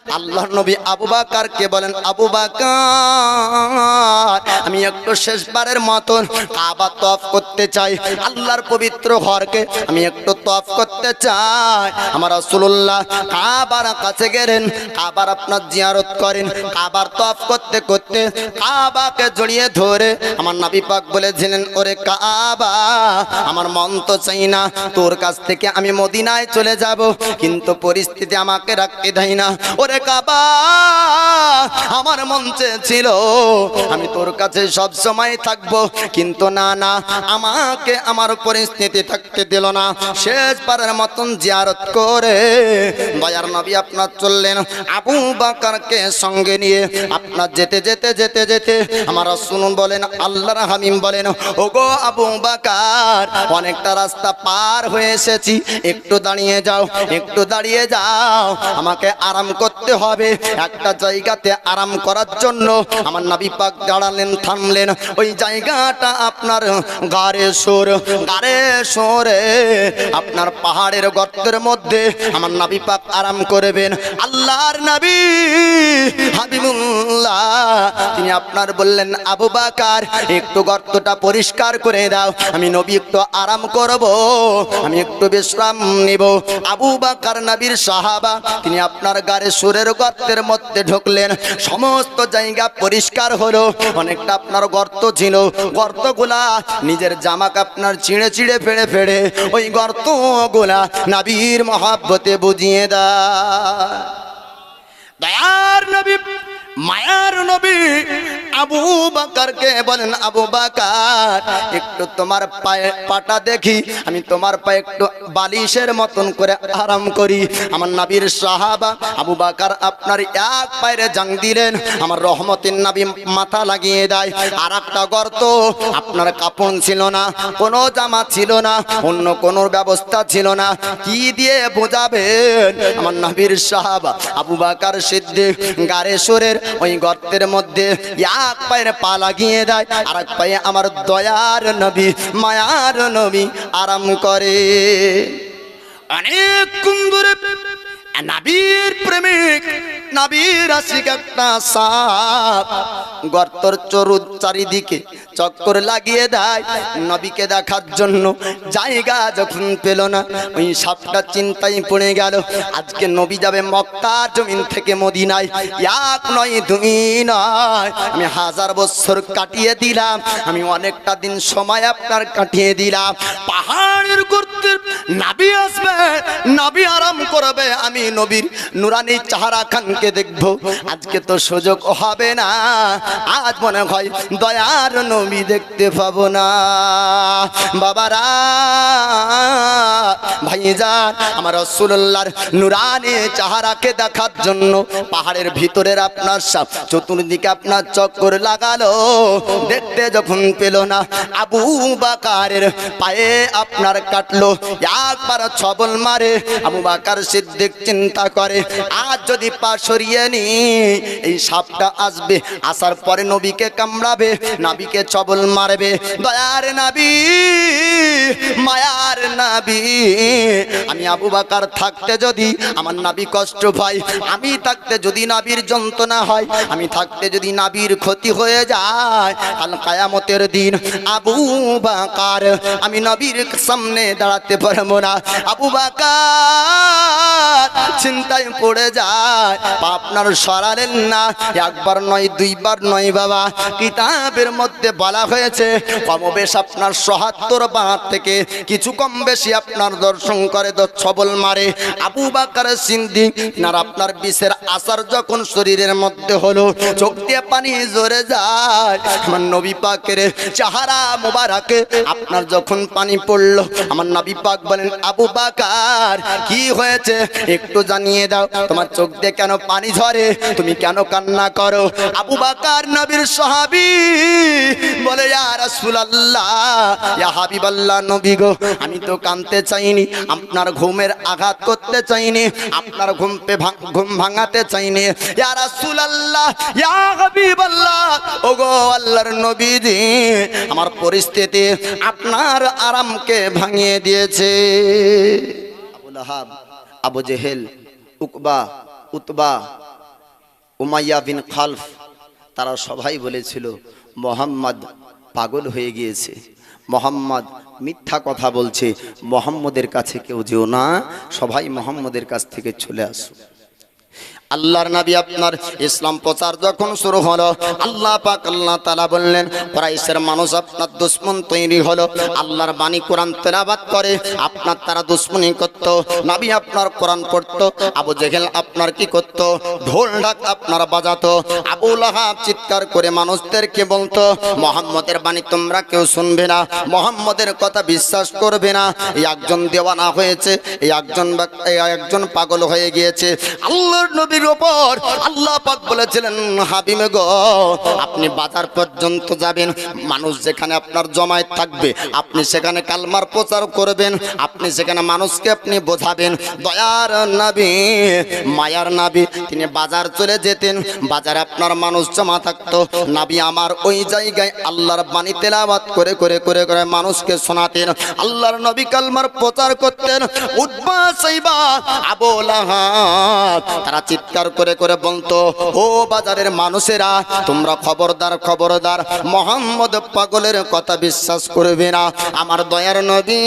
আল্লাহর নবী আবু বকরকে বলেন, আবু বকর আমি একটু শেষবারের মতন কাবা তওয়াফ করতে চাই, আল্লাহর পবিত্র ঘরকে আমি একটু তওয়াফ করতে চাই। আমার রাসূলুল্লাহ কাবার কাছে গেলেন, কাবার আপনার জিয়ারত করেন, কাবার তওয়াফ করতে করতে কাবাকে জড়িয়ে ধরে আমার নবী পাক বলেছিলেন, ওরে কাবা আমার মন তো চাই না তোর কাছ থেকে আমি মদিনায় চলে যাব, কিন্তু পরিস্থিতি আমাকে রাখতে দেয় না। ওরে কাবা আমার মন চেয়েছিল আমি তোর কাছে সব সময় থাকবো, কিন্তু না না আমাকে আমার পরিস্থিতি থাকতে দিল না। শেষবারের মতন জিয়ারত করে দয়ার নবী আপনার চললেন আবু বকরকে সঙ্গে নিয়ে। আপনার যেতে যেতে যেতে যেতে আমার রাসূল বলেন, আল্লাহর হাবিব বলেন, ওগো আবু বকর অনেকটা রাস্তা পার হয়ে এসেছি, একটু দাঁড়িয়ে যাও, একটু দাঁড়িয়ে যাও, আমাকে আরাম করতে হবে। একটা জায়গাতে আরাম করার জন্য আমার নবী পাক দাঁড়ালেন, থামলেন। ওই জায়গাটা আপনার গারে সরে আপনার পাহাড়ের গর্তের মধ্যে আমার নবী পাক আরাম করবেন। আল্লাহর নবী হাবিবুল্লাহ তিনি আপনার বললেন, আবু বকর একটু গর্তটা পরিষ্কার করে দাও, আমি নবী একটু আরাম করব, আমি একটু বিশ্রাম নিব। আবু বকর নবীর সাহাবা, তিনি আপনার গারে সুরের গর্তের মধ্যে ঢুকলেন। সমস্ত জায়গা পরিষ্কার হলো, অনেকটা আপনার গর্ত ছিল, গর্তগুলা নিজের জামাকে আপনার ছিঁড়ে ছিঁড়ে ফেড়ে ফেড়ে ওই গর্তগুলা নবীর মহব্বতে বুঝিয়ে দেয়। দয়ার নবী মায়ার নবী আবু বকরকে বলেন, আবু বকর একটু তোমার পায়ে পাটা দেখি, আমি তোমার পায়ে একটু বালিশের মতন করে আরাম করি। আমার নবীর সাহাবা আবু বকর আপনার এক পায়ে জাং দিলেন, আমার রহমতের নবী মাথা লাগিয়ে দেয়। আর একটা গর্ত, আপনার কাপড় ছিল না, কোনো জামা ছিল না, অন্য কোনো ব্যবস্থা ছিল না, কি দিয়ে বোঝাবেন? আমার নবীর সাহাবা আবু বকর সিদ্দিক গারে সুরের ওই গর্তের মধ্যে এক পায়ের পা লাগিয়ে দেয়, আর এক পায়ে আমার দয়ার নবী মায়ার নবী আরাম করে। অনেক কুন্দরে নবীর প্রেমিক নবীর আশিক একটা সাপ গর্তর চারিদিকে চক্কর লাগিয়ে দেয়। নবীকে দেখার জন্য জায়গা যখন পেল না, ওই সাপটা চিন্তায় পড়ে গেল, আজকে নবী যাবে মক্কার জমিন থেকে মদিনায়, এক নয় দুই নয়, আমি 1000 বছর কাটিয়ে দিলাম, আমি অনেকটা দিন সময় আপনার কাটিয়ে দিলাম। পাহাড়ের গর্তের নবী আসবে, নবী আরাম করবে, আমি নবীর নুরানি চেহারা খানকে দেখবো, আজকে তো সুযোগ হবে না, আজ মনে হয় দয়ার নবী দেখতে পাবো না। বাবারা ভাইজান, আমার রাসূলুল্লাহর নুরানি চেহারাকে দেখার জন্য পাহাড়ের ভিতরের আপনার সাপ চতুর্দিকে আপনার চক্কর লাগালো, দেখতে যখন পেল না, আবু বকরের পায়ে আপনার কাটলো, একবার ছবল মারে। আবু বকর সিদ্দিক চিন্তা করে, আজ যদি পা সরিয়ে নি এই সাপটা আসবে, আসার পরে নবীকে কামড়াবে, নবীকে ছবল মারবে। দয়ার নবী মায়ার নবী, আমি আবু বকর থাকতে যদি আমার নবী কষ্ট পায়, আমি থাকতে যদি নবীর যন্ত্রণা হয়, আমি থাকতে যদি নবীর ক্ষতি হয়ে যায়, কাল কিয়ামতের দিন আবু বকর আমি নবীর সামনে দাঁড়াতে পারবো না। আবু বকর চিন্তায় পড়ে যায়, আপনার সরালেন না, একবার নয় দুইবার নয় বাবা, কিতাবের মধ্যে বলা হয়েছে কমবেশ আপনার ৭৭ বার থেকে কিছু কম বেশি আপনার দর্শন করে, ছবল মারে। আবু বকর সিদ্দিক আর আপনার বিষের আসার যখন শরীরের মধ্যে হলো, চোখ দিয়ে পানি ঝরে যায়, আমার নবী পাকের চেহারা মোবারকে আপনার যখন পানি পড়লো, আমার নবী পাক বলেন, আবু বকর কি হয়েছে একটু জানিয়ে দাও, তোমার চোখ দিয়ে কেন পানি ঝরে, তুমি কেন কান্না করো? আবু বকর নবীর সাহাবী বলে, ইয়া রাসূলুল্লাহ, ইয়া হাবিবাল্লাহ, নবী গো, আমি তো কাঁদতে চাইনি, আপনার ঘুমের আঘাত করতে চাইনি, আপনার ঘুম ভাঙাতে চাইনি, ইয়া রাসূলুল্লাহ, ইয়া হাবিবাল্লাহ, ওগো আল্লাহর নবীজি, আমার পরিস্থিতি আপনার আরামকে ভাঙিয়ে দিয়েছে। আবু লাহাব, আবু জেহেল, উকবা, উতবা, উমাইয়া বিন খালফ, তারা সবাই বলেছিল মোহাম্মদ পাগল হয়ে গিয়েছে, মোহাম্মদ মিথ্যা কথা বলছে, মোহাম্মদের কাছে কেউ যেও না, সবাই মোহাম্মদের কাছ থেকে চলে আসো। আল্লাহর নবী আপনার ইসলাম প্রচার যখন শুরু হলো, আল্লাহ পাক আল্লাহ তাআলা বললেন কুরাইশের মানুষ আপনার দুশমন তৈরি হলো, আল্লাহর বাণী কোরআন তেলাওয়াত করে আপনার তারা দুশমনি করত, নবী আপনার কোরআন পড়তো, আবু জেহেল আপনার কি করত, ঢোল ঢাক আপনার বাজাতো, আবু লাহাব চিৎকার করে মানুষদেরকে বলতো মুহাম্মদের বাণী তোমরা কেউ শুনবে না, মুহাম্মদের কথা বিশ্বাস করবে না, এই একজন দেওয়ানা হয়েছে, এই একজন পাগল হয়ে গিয়েছে। আল্লাহর নবীর উপর আল্লাহ পাক বলেছিলেন হাবিব গো, আপনি বাজার পর্যন্ত যাবেন, মানুষ যেখানে আপনার জমায়েত থাকবে আপনি সেখানে কালমার প্রচার করবেন, আপনি সেখানে মানুষকে আপনি বোঝাবেন। দয়ার নবী, মায়ার নবী, তিনি বাজার চলে যেতেন, বাজারে আপনার মানুষ জমা থাকতো, নবী আমার ওই জায়গায় আল্লাহর বাণী তেলাওয়াত করে করে করে করে মানুষকে শোনাতেন, আল্লাহর নবী কালমার প্রচার করতেন। উতবা, সাইবা, আবু লাহাব তারা চিৎকার করে করে বলতো ও বাজারের মানুষেরা তোমরা খবরদার খবরদার, মুহাম্মদ পাগলের কথা বিশ্বাস করবে না। আমার দয়ার নবী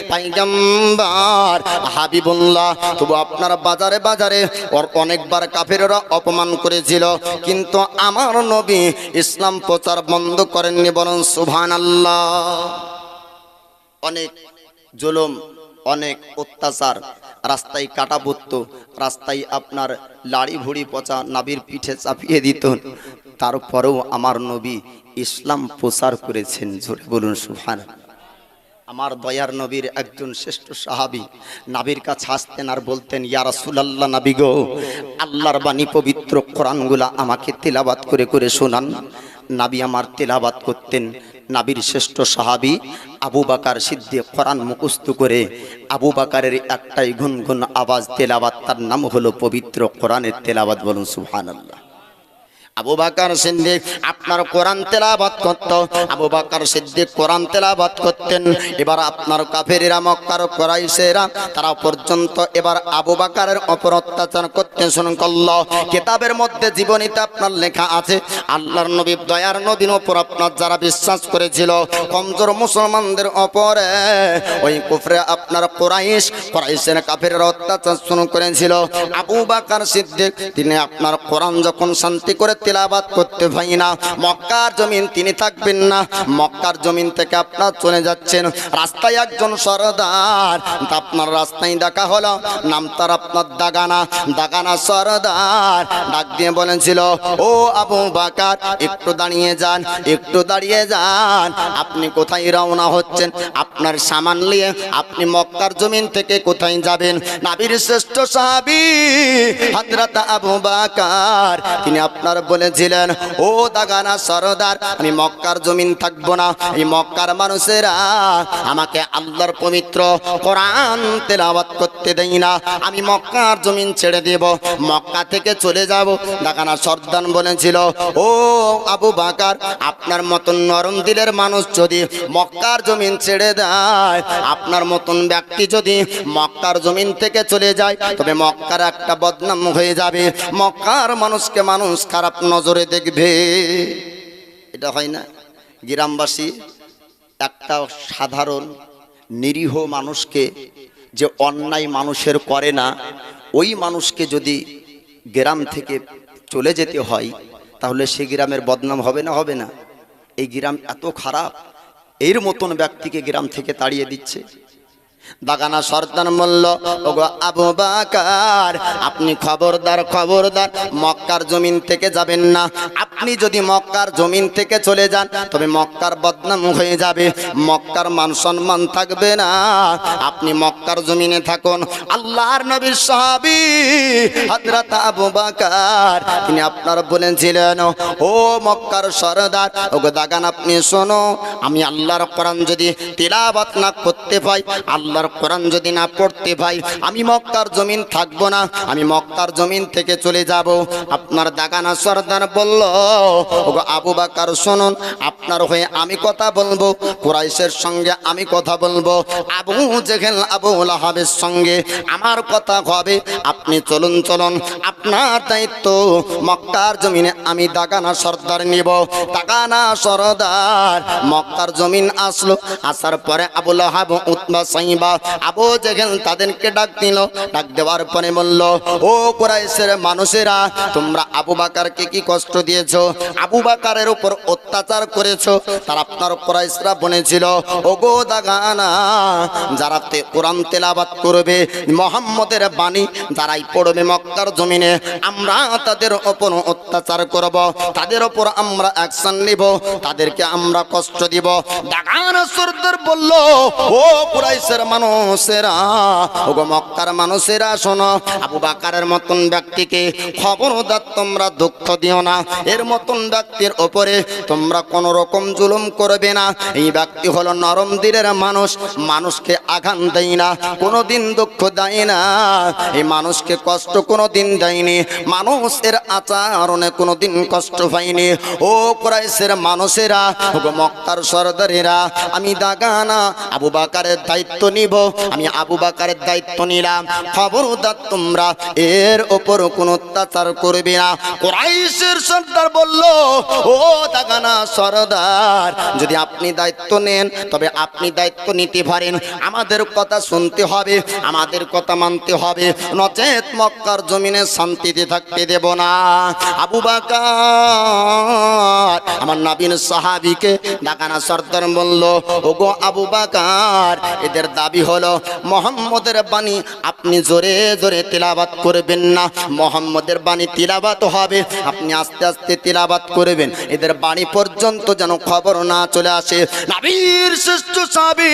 পয়গম্বর হাবিবুল্লাহ, তবু আপনার বাজারে বাজারে ওর অনেকবার কাফেররা অপমান করেছিল, কিন্তু আমার নবী ইসলাম প্রচার বন্ধ করেননি, বরং সুবহানাল্লাহ। অনেক জুলুম, অনেক অত্যাচার, রাস্তায় কাটা পড়তো, রাস্তায় আপনার লাড়ি ভুড়ি পচা নাবির পিঠে চাপিয়ে দিত, তারপরেও আমার নবী ইসলাম প্রচার করেছেন। জোরে বলুন সুবহানাল্লাহ। আমার দয়ার নবীর একজন শ্রেষ্ঠ সাহাবী নবীর কাছে আসতেন আর বলতেন ইয়া রাসূলুল্লাহ, নবী গো, আল্লাহর বাণী পবিত্র কোরআনগুলা আমাকে তেলাওয়াত করে করে শোনান। নবী আমার তেলাওয়াত করতেন। নবীর শ্রেষ্ঠ সাহাবী আবু বকর সিদ্দিক কোরআন মুখস্থ করে, আবু বকরের একটাই গুনগুন আওয়াজ তেলাওয়াত, তার নাম হলো পবিত্র কোরআনের তেলাওয়াত। বলুন সুবহানাল্লাহ। আবু বকর সিদ্দিক আপনার কোরআন তেলাওয়াত করত, আবু বকর সিদ্দিক কোরআন তেলাওয়াত করতেন। এবার আপনার কাফেরেরা, মক্কার কুরাইশেরা, তারা পর্যন্ত এবার আবু বকরের উপর অত্যাচার করতে শুরু করলো। কিতাবের মধ্যে জীবনীতে আপনার লেখা আছে আল্লাহর নবী দয়ার নবীর উপর আপনার যারা বিশ্বাস করেছিল, কমজোর মুসলমানদের উপরে ওই কুফরে আপনার কুরাইশের কাফেরেরা অত্যাচার শুরু করেছিল। আবু বকর সিদ্দিক তিনি আপনার কোরআন যখন শান্তি করে তেলাওয়াত করতে পাই না, মক্কার জমিন তিনি থাকবেন না, মক্কার জমিন থেকে আপনার চলে যাচ্ছেন। রাস্তায় একজন সরদার, আপনার রাস্তায় ডাকা হলো, নাম তার আপনার দাগানা সরদার ডাক দিয়ে বলেছিল ও আবু বকর, একটু দাঁড়িয়ে যান, একটু দাঁড়িয়ে যান, আপনি কোথায় রওনা হচ্ছেন? আপনার সামান নিয়ে আপনি মক্কার জমিন থেকে কোথায় যাবেন? নবীর শ্রেষ্ঠ সাহাবী হযরত আবু বকর তিনি আপনার বলেছিলেন ও দাগানা সরদার, আমি মক্কার জমিন থাকবো না, এই মক্কার মানুষেরা আমাকে আল্লাহর পবিত্র কোরআন তেলাওয়াত করতে দেয় না, আমি মক্কার জমিন ছেড়ে দেব, মক্কা থেকে চলে যাব। দাগানা সরদার বলেছিল ও আবু বকর, আপনার মতন নরম দিলের মানুষ যদি মক্কার জমিন ছেড়ে দেয়, আপনার মতন ব্যক্তি যদি মক্কার জমিন থেকে চলে যায়, তবে মক্কার একটা বদনাম হয়ে যাবে, মক্কার মানুষকে মানুষ খারাপ নজরে দেখবে। এটা হয় না? গ্রামবাসী একটা সাধারণ নিরীহ মানুষকে যে অন্যায় মানুষের করে না, ওই মানুষকে যদি গ্রাম থেকে চলে যেতে হয়, তাহলে সে গ্রামের বদনাম হবে না? হবে না? এই গ্রাম এত খারাপ, এর মতন ব্যক্তিকে গ্রাম থেকে তাড়িয়ে দিচ্ছে। দাগানা সরদার বলল ওগো আবু বকর, আপনি খবরদার খবরদার মক্কার জমিন থেকে যাবেন না, আপনি যদি মক্কার জমিন থেকে চলে যান তবে মক্কার বদনাম হয়ে যাবে, মক্কার মান সম্মান থাকবে না, আপনি মক্কার জমিনে থাকুন। আল্লাহর নবীর সাহাবী হযরত আবু বকর তিনি আপনার বলেছিলেন ও মক্কার সরদার, ওগো দাগান আপনি শোনো, আমি আল্লাহর কোরআন যদি তিলাওয়াত না করতে পাই, আল্লাহ আল্লাহর কোরআন যদি না পড়তে ভাই আমি মক্কার জমিন থাকবো না, আমি মক্কার জমিন থেকে চলে যাব। আপনার দাগানা সর্দার বলল, ওগো আবু বকর শুনুন, আপনার হয়ে আমি কথা বলবো, কুরাইশের সঙ্গে আমি কথা বলবো, আবু জেহেল আবু লাহাবের সঙ্গে আমার কথা হবে। আপনি চলুন চলুন, আপনার দায়িত্ব মক্কার জমিনে আমি দাগানা সর্দার নিব। দাগানা সর্দার মক্কার জমিন আসলো। আসার পরে আবু লাহাব, উতবা, সাইবা, আবু জেহেল তাদেরকে ডাক দিল। ডাক দেওয়ার পরে বলল, ও কুরাইশের মানুষেরা, তোমরা আবু বকরকে কি কষ্ট দিয়েছো, আবু বকরের উপর অত্যাচার করেছো। তার আপনার কুরাইশরা বলেছিল, ওগো দাগানা, যারা কোরআন তেলাওয়াত করবে মুহাম্মদের বাণী যারাই পড়বে মক্কার জমিনে, আমরা তাদের উপর অত্যাচার করব, তাদের উপর আমরা অ্যাকশন নিব, তাদেরকে আমরা কষ্ট দিব। দাগানা সর্দার বলল, ও কুরাইশের মানুষেরা, ওগো মক্কার মানুষেরা শোনো, আবু বকরের মতন ব্যক্তিকে খবরদার তোমরা দুঃখ দিও না। এর মতন ব্যক্তির ওপরে তোমরা কোন রকম জুলুম করবে না। এই ব্যক্তি হলো নরম দিলের মানুষ, মানুষকে আঘাত দেয় না, কোনোদিন দুঃখ দেয় না, এই মানুষকে কষ্ট কোনোদিন দেয়নি, মানুষের আচরণে কোনোদিন কষ্ট পায়নি। ও কুরাইশের মানুষেরা, ওগো মক্কার সর্দারেরা, আমি দাগানা আবু বকরের দায়িত্ব নিব, আমি আবু বকরের দায়িত্ব নিলাম। খবরদার তোমরা এর ওপর কোন অত্যাচার করবে না। কুরাইশের সর্দার বলল, ও দাগানা সর্দার, যদি আপনি দায়িত্ব নেন তবে আপনি দায়িত্ব নিতে পারেন, আমাদের কথা শুনতে হবে, আমাদের কথা মানতে হবে, নচেত মক্কার জমিনে শান্তিতে থাকতে দেব না। আবু বকর আমার নবীর সাহাবীকে দাগানা সর্দার বলল, ওগো আবু বকর, এদের দাবি হলো মুহাম্মদের বাণী আপনি জোরে জোরে তিলাওয়াত করবেন না, মুহাম্মদের বাণী তিলাওয়াত হবে, আপনি আস্তে আস্তে তিলাওয়াত করবেন, এদের বাণী পর্যন্ত যেন খবর না চলে আসে। নবীর শ্রেষ্ঠ সাহাবী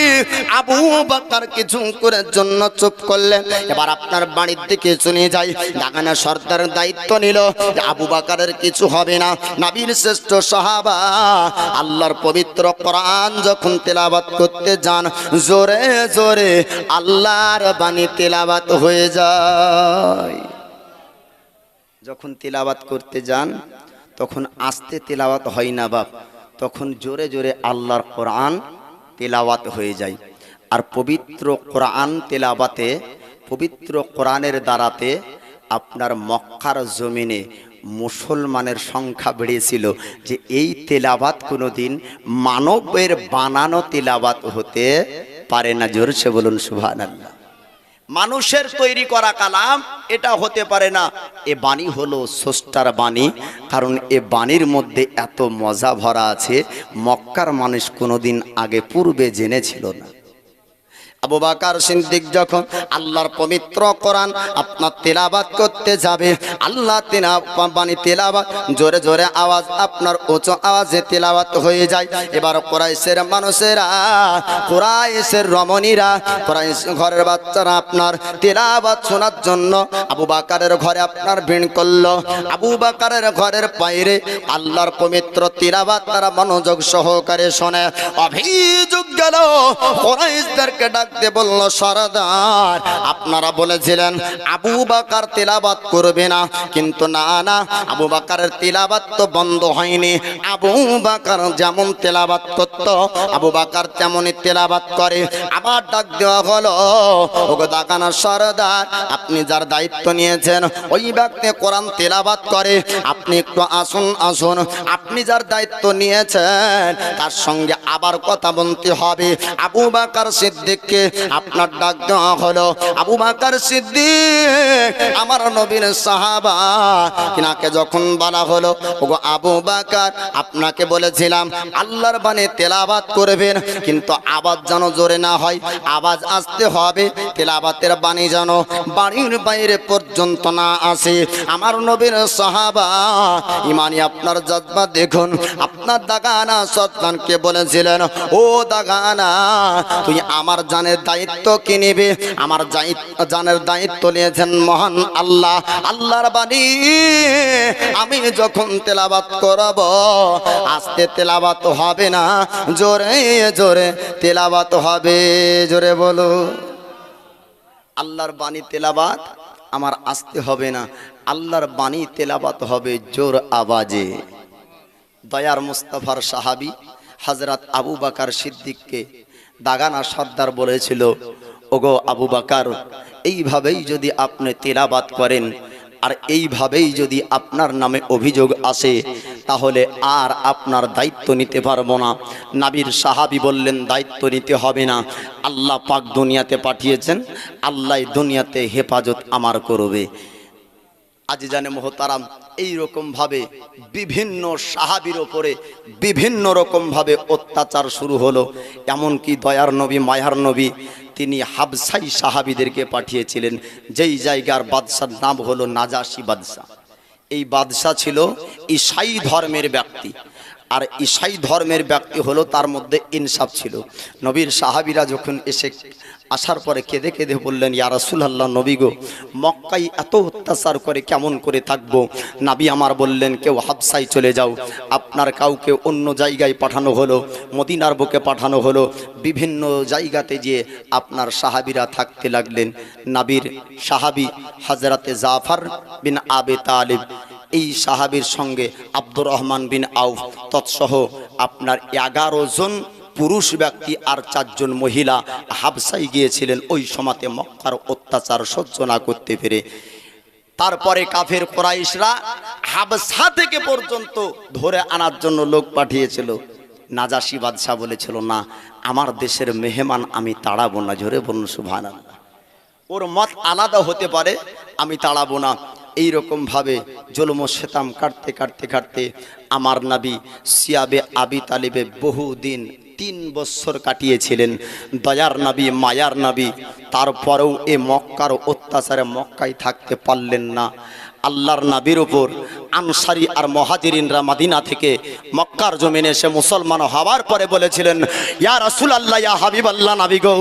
আবু বকর কিছু করে জন্য চুপ করলেন। এবার আপনার বাড়ির দিকে চলে যাই। দাগানা সর্দার দায়িত্ব নিল যে আবু বকরের কিছু হবে না। নবীর শ্রেষ্ঠ সাহাবা আল্লাহর পবিত্র কোরআন যখন তেলাওয়াত করতে যান, জোরে জোরে আল্লাহর বাণী তেলাওয়াত হয়ে যায়। যখন তেলাওয়াত করতে যান তখন আস্তে তেলাওয়াত হয় না বাপ, তখন জোরে জোরে আল্লাহর কোরআন তেলাওয়াত হয়ে যায়। আর পবিত্র কোরআন তেলাওয়াতে, পবিত্র কোরআনের দ্বারাতে আপনার মক্কার জমিনে মুসলমানের সংখ্যা বেড়েছিল, যে এই তেলাওয়াত কোনোদিন মানবের বানানো তেলাওয়াত হতে পারে না। জোরসে বলুন সুবহানাল্লাহ। মানুষের তৈরি করা কালাম এটা হতে পারে না, এ বাণী হলো স্রষ্টার বাণী। কারণ এ বাণীর মধ্যে এত মজা ভরা আছে, মক্কার মানুষ কোনোদিন আগে পূর্বে জেনেছিল না। আবু বকর সিদ্দিক যখন আল্লাহর পবিত্র কোরআন আপনার তেলাওয়াত করতে যাবে, আল্লাহ বাণী তেলাওয়াত জোরে জোরে আওয়াজ, আপনার উঁচু আওয়াজে তেলাওয়াত হয়ে যায়। এবার কুরাইশের মানুষেরা, কুরাইশের রমণীরা, কুরাইশ ঘরের বাচ্চারা আপনার তেলাওয়াত শোনার জন্য আবু বকরের ঘরে আপনার ভিড় করলো। আবু বকরের ঘরের বাইরে আল্লাহর পবিত্র তেলাওয়াত তারা মনোযোগ সহকারে শোনে। অভিযোগ গেল কুরাইশদেরকে ডাক দিয়ে বলল, সরদার আপনারা বলেছিলেন আবু বকর তেলাওয়াত করবে না, কিন্তু না না, আবু বকরের তেলাওয়াত তো বন্ধ হয়নি। আবু বকর যেমন তেলাওয়াত করত, আবু বকর তেমনই তেলাওয়াত করে। আবার ডাক দেওয়া হলো, ওগো দাগানা সরদার, আপনি যার দায়িত্ব নিয়েছেন ওই ব্যক্তি কোরআন তেলাওয়াত করে, আপনি একটু আসুন আসুন, আপনি যার দায়িত্ব নিয়েছেন তার সঙ্গে আবার কথা বলতে হবে। আবু বকর সিদ্দিককে আপনার ডাক দেওয়া হলো। আবু বকর সিদ্দিক আমার নবীর সাহাবা, কিনাকে যখন বলা হলো, ওগো আবু বকর, আপনাকে বলেছিলাম আল্লাহর বাণী তেলাওয়াত করবেন, কিন্তু আওয়াজ যেন জোরে না হয়, আওয়াজ আসতে হবে, তেলাওয়াতের বাণী যেন বাড়ির বাইরে পর্যন্ত না আসে। আমার নবীর সাহাবা ইমানি আপনার জজ্বা দেখুন, আপনার দাগানা সন্তানকে বলেছিলেন, ও দাগানা, তুই আমার জানের দায়িত্ব কি নিবে? আমার জানের দায়িত্ব নিয়েছেন মহান আল্লাহ। আল্লাহর বাণী আমি যখন তেলাওয়াত করব, আস্তে তেলাওয়াত হবে না, জোরে জোরে তেলাওয়াত হবে। জোরে বলো। আল্লাহর বাণী তেলাবাত আমার আসতে হবে না, আল্লাহর বাণী তেলাবাত হবে জোর আওয়াজে। দয়ার মুস্তাফার সাহাবী হযরত আবু বকর সিদ্দিককে দাগানা সর্দার বলেছিল, ওগো আবু বকর, এইভাবেই যদি আপনি তেলাবাত করেন আর এইভাবেই যদি আপনার নামে অভিযোগ আসে তাহলে আর আপনার দায়িত্ব নিতে পারবো না। নবীর সাহাবী বললেন, দায়িত্ব নিতে হবে না, আল্লাহ পাক দুনিয়াতে পাঠিয়েছেন, আল্লাহ দুনিয়াতে হেফাজত আমার করবে। আজিজানে মোহতারাম, এইরকম ভাবে বিভিন্ন সাহাবীর ওপরে বিভিন্ন রকম ভাবে অত্যাচার শুরু হলো। এমনকি দয়ার নবী মায়ার নবী তিনি হাবশাই সাহাবীদেরকে পাঠিয়েছিলেন, যেই জায়গার বাদশার নাম হলো নাজাশি বাদশা। এই বাদশা ছিল ঈসাই ধর্মের ব্যক্তি, আর ঈসাই ধর্মের ব্যক্তি হলো তার মধ্যে ইনসাফ ছিল। নবীর সাহাবীরা যখন আসার পরে কেঁদে কেঁদে বললেন, ইয়া রাসূলুল্লাহ, নবী গো, মক্কায় এত অত্যাচার করে কেমন করে থাকবো? নবী আমার বললেন, কেউ হাবশায় চলে যাও, আপনার কাউকে অন্য জায়গায় পাঠানো হলো, মদিনার বুকে পাঠানো হলো, বিভিন্ন জায়গাতে গিয়ে আপনার সাহাবীরা থাকতে লাগলেন। নবীর সাহাবী হযরতে জাফর বিন আবি তালিব, এই সাহাবীর সঙ্গে আব্দুর রহমান বিন আউফ তৎসহ আপনার 11 জন পুরুষ ব্যক্তি আর 4 জন মহিলা হাবশায় গিয়েছিলেন ওই সময়তে মক্কার অত্যাচার সহ্য না করতে পেরে। তারপরে কাফের কুরাইশরা হাবশা থেকে পর্যন্ত ধরে আনার জন্য লোক পাঠিয়েছিল। নাজাশি বাদশা বলেছিল, না, আমার দেশের মেহমান আমি তাড়াবো না। জোরে বলুন সুবহানাল্লাহ। ওর মত আলাদা হতে পারে, আমি তাড়াবো না। এইরকম ভাবে জুলুম ও সিতম কাটতে কাটতে কাটতে আমার নবী সিয়াবে আবি তালিবে বহুদিন 3 বছর কাটিয়েছিলেন। দয়ার নবী মায়ার নবী তারপরেও এ মক্কার অত্যাচারে মক্কায় থাকতে পারলেন না। আল্লাহর নবীর উপর আনসারী আর মুহাজিরিনরা মদিনা থেকে মক্কার জমিনে এসে মুসলমান হওয়ার পরে বলেছিলেন, ইয়া রাসূলুল্লাহ, ইয়া হাবিবাল্লাহ, নবী গো,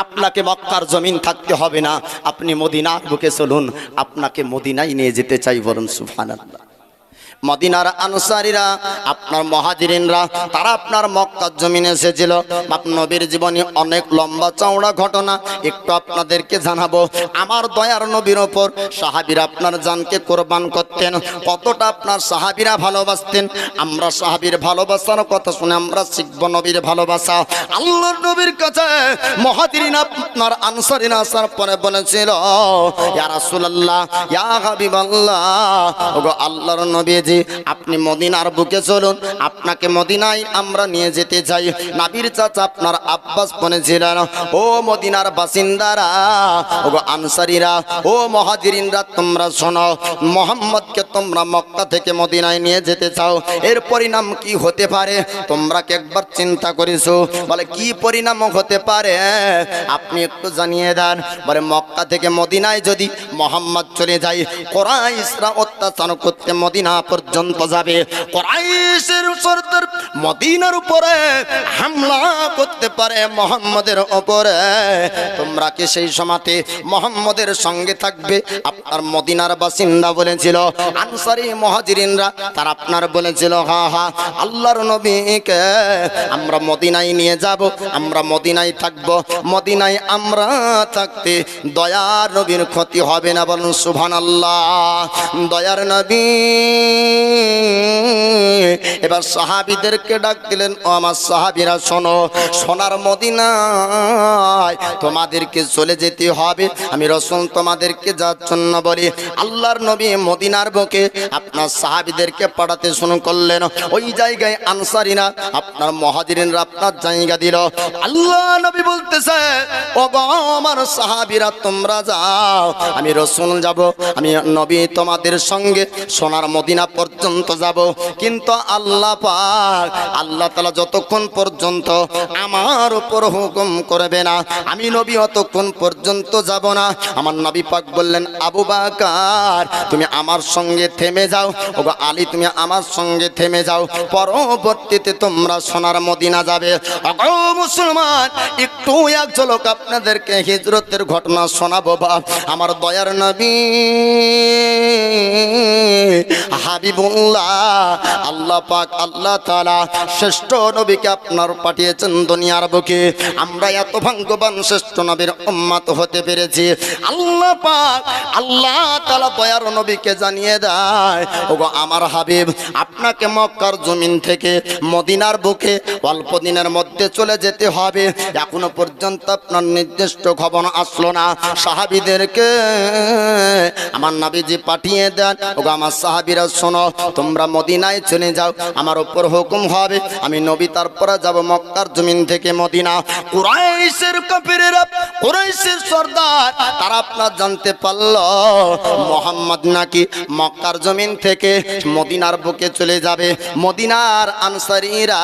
আপনাকে মক্কার জমিন থাকতে হবে না, আপনি মদিনার বুকে চলুন, আপনাকে মদিনায় নিয়ে যেতে চাই। বলুন সুবহানাল্লাহ। মদিনার আনসারীরা আপনার মুহাজিরিনরা তারা আপনার মক্কার জমিনে এসেছিল। নবীর জীবনে অনেক লম্বা চওড়া ঘটনা একটু আপনাদেরকে জানাবো। আমার দয়ার নবীর ওপর সাহাবীরা আপনার জানকে কোরবান করতেন, কতটা আপনার সাহাবীরা ভালোবাসতেন। আমরা সাহাবীর ভালোবাসার কথা শুনে আমরা শিখব নবীর ভালোবাসা। আল্লাহর নবীর কাছে মুহাজিরিন আপনার আনসারীরা আসার পরে বলেছিল, ইয়া রাসূলুল্লাহ, ইয়া হাবিবাল্লাহ, ওগো আল্লাহর নবী, আপনি মদিনার বুকে চলুন, আপনাকে মদিনায় আমরা নিয়ে যেতে চাই। নবীর চাচা আপনার আব্বাস বলেছিলেন, ও মদিনার বাসিন্দারা, ও আনসারীরা, ও মুহাজিরিনরা, তোমরা শোনো, মুহাম্মদকে তোমরা মক্কা থেকে মদিনায় নিয়ে যেতে চাও, এর পরিণাম কি হতে পারে তোমরা কি একবার চিন্তা করেছো? বলে, কি পরিণাম হতে পারে আপনি একটু জানিয়ে দেন। বলে, মক্কা থেকে মদিনায় যদি মুহাম্মদ চলে যায়, কুরাইশরা অত্যাচার করতে মদিনা পর্যন্ত যাবে, কুরাইশের সরদার মদিনার উপরে হামলা করতে পারে মুহাম্মদের উপরে। তোমরা কি সেই সময়তে মুহাম্মদের সঙ্গে থাকবে? আপনার মদিনার বাসিন্দা বলেছিল, আনসারী মুহাজিরিনরা তারা আপনার বলেছিল, হ্যাঁ হ্যাঁ, আল্লাহর নবীকে আমরা মদিনায় নিয়ে যাব, আমরা মদিনায় থাকব, মদিনায় আমরা থাকতে দয়ার নবীর ক্ষতি হবে না। বলুন সুবহানাল্লাহ। দয়ার নবী এবার সাহাবীদেরকে ডাক দিলেন, ও আমার সাহাবীরা শোনো, সোনার মদিনায় তোমাদেরকে চলে যেতে হবে। আমি রাসূল তোমাদেরকে যাওয়ার জন্য বলি। আল্লাহর নবী মদিনার বুকে আপনার সাহাবীদেরকে পাঠাতে শুরু করলেন। ওই জায়গায় আনসারীরা আপনার মুহাজিরিনরা আপনার জায়গা দিল। আল্লাহ নবী বলতেছে, ও গো আমার সাহাবীরা, তোমরা যাও, আমি রাসূল যাব, আমি নবী তোমাদের সঙ্গে সোনার মদিনা পর্যন্ত যাব। কিন্তু আল্লাহ পাক, আল্লাহ তাআলা যতক্ষণ পর্যন্ত আমার উপর হুকুম করবে না, আমি নবী অতক্ষণ পর্যন্ত যাব না। আমার নবী পাক বললেন, আবু বকর তুমি আমার সঙ্গে থেমে যাও, ওগো আলী তুমি আমার সঙ্গে থেমে যাও, পরবর্তীতে তোমরা সোনার মদিনা যাবে। ওগো মুসলমান, একটু এক ঝলক আপনাদেরকে হিজরতের ঘটনা শোনাবো। আমার দয়ার নবী হাবিবুল্লাহ, আল্লাহ পাক আল্লাহ তাআলা শ্রেষ্ঠ নবীকে আপনার পাঠিয়েছেন দুনিয়ার বুকে। আমরা এত ভাগ্যবান শ্রেষ্ঠ নবীর উম্মত হতে পেরেছি। আল্লাহ পাক আল্লাহ তাআলা দয়ার নবীকে জানিয়ে দেয়, ওগো আমার হাবিব, আপনাকে মক্কার জমিন থেকে মদিনার বুকে অল্প দিনের মধ্যে চলে যেতে হবে। এখনো পর্যন্ত আপনার নির্দিষ্ট খবর আসলো না। সাহাবীদেরকে আমার নবীজি পাঠিয়ে দেন, ওগো আমার সাহাবীরা শোনো, তোমরা মদিনায় চলে যাও, আমার উপর হুকুম হবে, আমি নবী তারপরে যাব মক্কার জমিন থেকে মদিনা। কুরাইশের কাফিরেরা, কুরাইশের সর্দার, তারা আপনার জানতে পারল মুহাম্মদ নাকি মক্কার জমিন থেকে মদিনার বুকে চলে যাবে। মদিনার আনসারীরা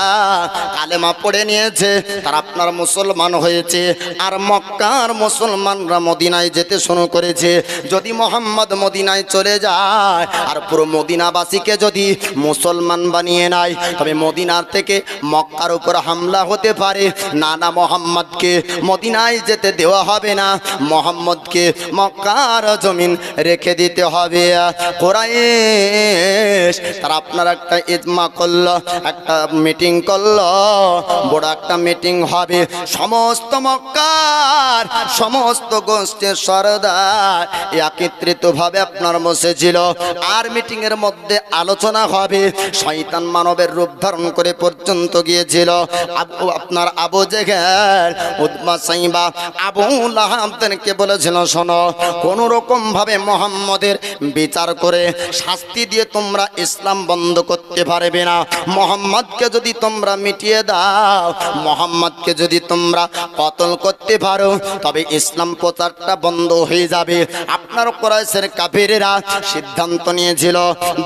কালেমা পড়ে নিয়েছে, তারা আপনার মুসলমান হয়েছে, আর মক্কার মুসলমানরা মদিনায় যেতে শুরু করেছে। যদি মুহাম্মদ মদিনায় চলে যায় আর পুরো মদিনাবাসীকে যদি মুসলমান বানিয়ে নেয়, তবে মদিনার থেকে মক্কার উপর হামলা হতে পারে। না না, মুহাম্মদকে মদিনায় যেতে দেওয়া হবে না, মুহাম্মদকে মক্কার জমিন রেখে দিতে হবে। কুরাইশ তারা আপনার একটা ইজমা করলো, একটা মিটিং করলো, বড় একটা মিটিং হবে। সমস্ত মক্কার সমস্ত গোষ্ঠীর সরদার একত্রিত ভাবে আপনার বসেছিল। আর মিটিং এর মধ্যে আলোচনা হবে। শয়তান মানবের রূপ ধারণ করে পর্যন্ত গিয়েছিল। আপনার আবু জেহেল, উতবা, সাইবা, আবু লাহাবদেরকে বলেছিল, শোনো, কোন রকম ভাবে মুহাম্মদের বিচার করে শাস্তি দিয়ে তোমরা ইসলাম বন্ধ করতে পারবে না। মুহাম্মদকে যদি তোমরা মিটিয়ে দাও, মুহাম্মদকে যদি তোমরা কতল করতে পারো, তবে ইসলাম প্রচারটা বন্ধ হয়ে যাবে। আপনার কুরাইশের কাফিরেরা সিদ্ধান্ত নিয়েছিল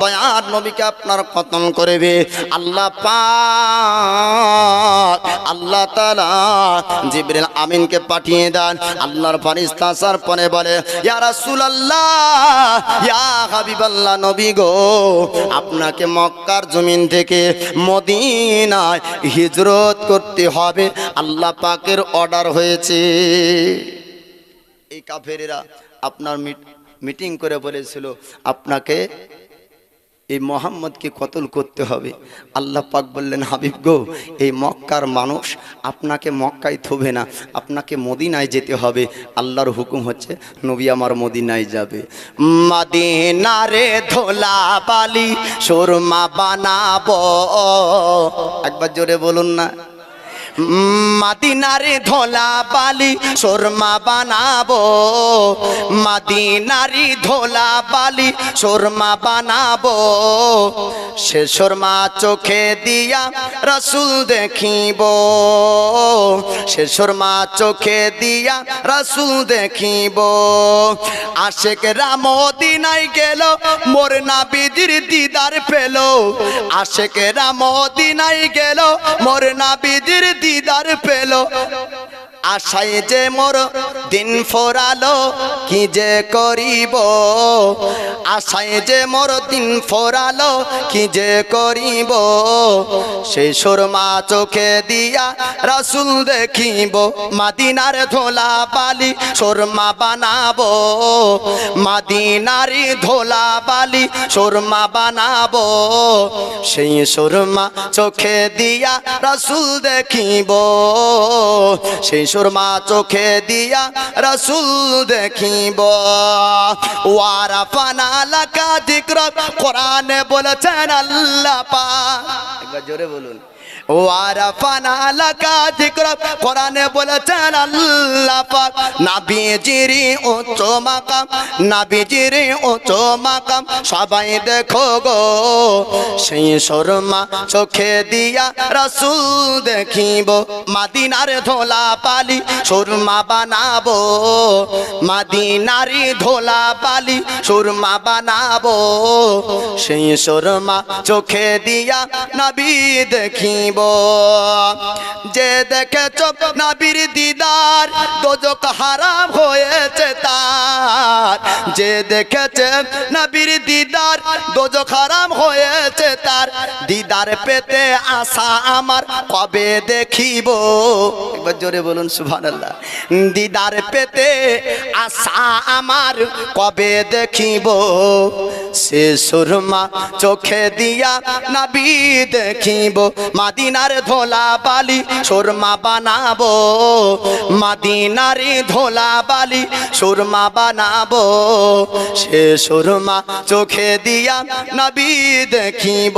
দয়ার নবীকে আপনার কতল করবে। আল্লাহ পাক আল্লাহ তাআলা জিবরিল আমিনকে পাঠিয়ে দেন। আল্লাহর ফেরেশতা আসার পরে বলে, ইয়া রাসূলুল্লাহ, ইয়া হাবিবাল্লাহ, নবী গো, আপনাকে মক্কার জমিন থেকে মদিনায় হিজরত করতে হবে, আল্লাহ পাকের অর্ডার হয়েছে। এই কাফেরেরা আপনার মিটিং করে বলেছিল আপনাকে এই মুহাম্মদকে কতল করতে হবে। আল্লাহ পাক বললেন, হাবিব গো, এই মক্কার মানুষ আপনাকে মক্কায় থবে না, আপনাকে মদিনায় যেতে হবে। আল্লাহর হুকুম হচ্ছে নবী আমার মদিনায় যাবে। মদিনারে ধোলা বালি সুরমা বানাবো, একবার জোরে বলুন না। মদিনারে ধোলা বালি সুরমা বানাবো, মদিনারি ধোলা বালি সুরমা বানাবো, সে সুরমা চোখে দিয়া রাসূল দেখিব, সে সুরমা চোখে দিয়া রাসূল দেখিব। আশিকরা মদিনায় গেল, মোর নবীর দিদার পেল, আশিকরা মদিনায় গেল, মোর নবীর দিদার পেল। আশায় যে মোর দিন ফোরালো, কি যে করিব, আশায় যে মোর দিন ফোরালো, কি যে করিব, সেই সুরমা চোখে দিয়া রাসূল দেখিব। মদিনার ধোলা বালি সুরমা বানাবো, মদিনারি ধোলা বালি সুরমা বানাবো, সেই সুরমা চোখে দিয়া রাসূল দেখিব, সেই সুরমা চোখে দিয়া রাসূল দেখিব। ওয়ারাফানা লাকা যিকরাক, কোরআনে বলেছেন আল্লাহ পাক, একবার জোরে বলুন। ওয়ারাফানা লাকা যিকরাক, কোরআনে বলেছেন আল্লাহ পাক, নবীজির উচ্চ মাকাম, নবীজির উচ্চ মাকাম সবাই দেখো গো, সেই সুরমা চোখে দিয়া রাসূল দেখিব। মদিনার ধোলা বালি সুরমা বানাবো, মদিনারি ধোলা বালি সুরমা বানাবো, সেই সুরমা চোখে দিয়া নবী দেখিব। যে দেখেছ নবীর দিদার, দোজখ হারাম হয়েছে তার, যে দেখেছে নবীর দিদার, দোজখ হারাম হয়েছে তার, দিদার পেতে আশা আমার কবে দেখিব, একবার জোরে বলুন সুবহানাল্লাহ। দিদার পেতে আশা আমার কবে দেখিব, সে সুরমা চোখে দিয়া নবী দেখিব মদিনার ধোলা বালি সুরমা বানাবো মদিনার ধোলা বালি সুরমা বানাবো সে সুরমা চোখে দিয়া নবী দেখিব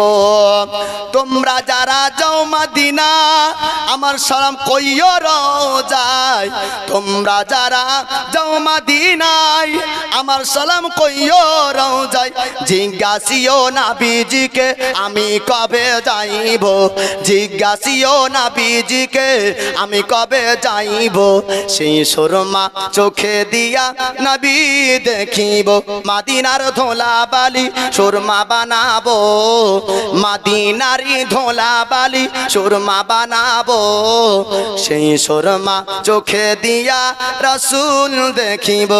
তোমরা যারা যাও মদিনা আমার সালাম কইও রোজায় তোমরা যারা যাও মদিনায় আমার সালাম কইও রোজায় জিজ্ঞাসিও নবীজিকে আমি কবে যাইব জিজ্ঞাসিও নবীজিকে আমি কবে যাইব সেই সুরমা চোখে দিয়া নবী দেখিব মদিনার ধোলা বালি সুরমা বানাবো মদিনারি ধোলা বালি সুরমা বানাবো সেই সুরমা চোখে দিয়া রাসূল দেখিব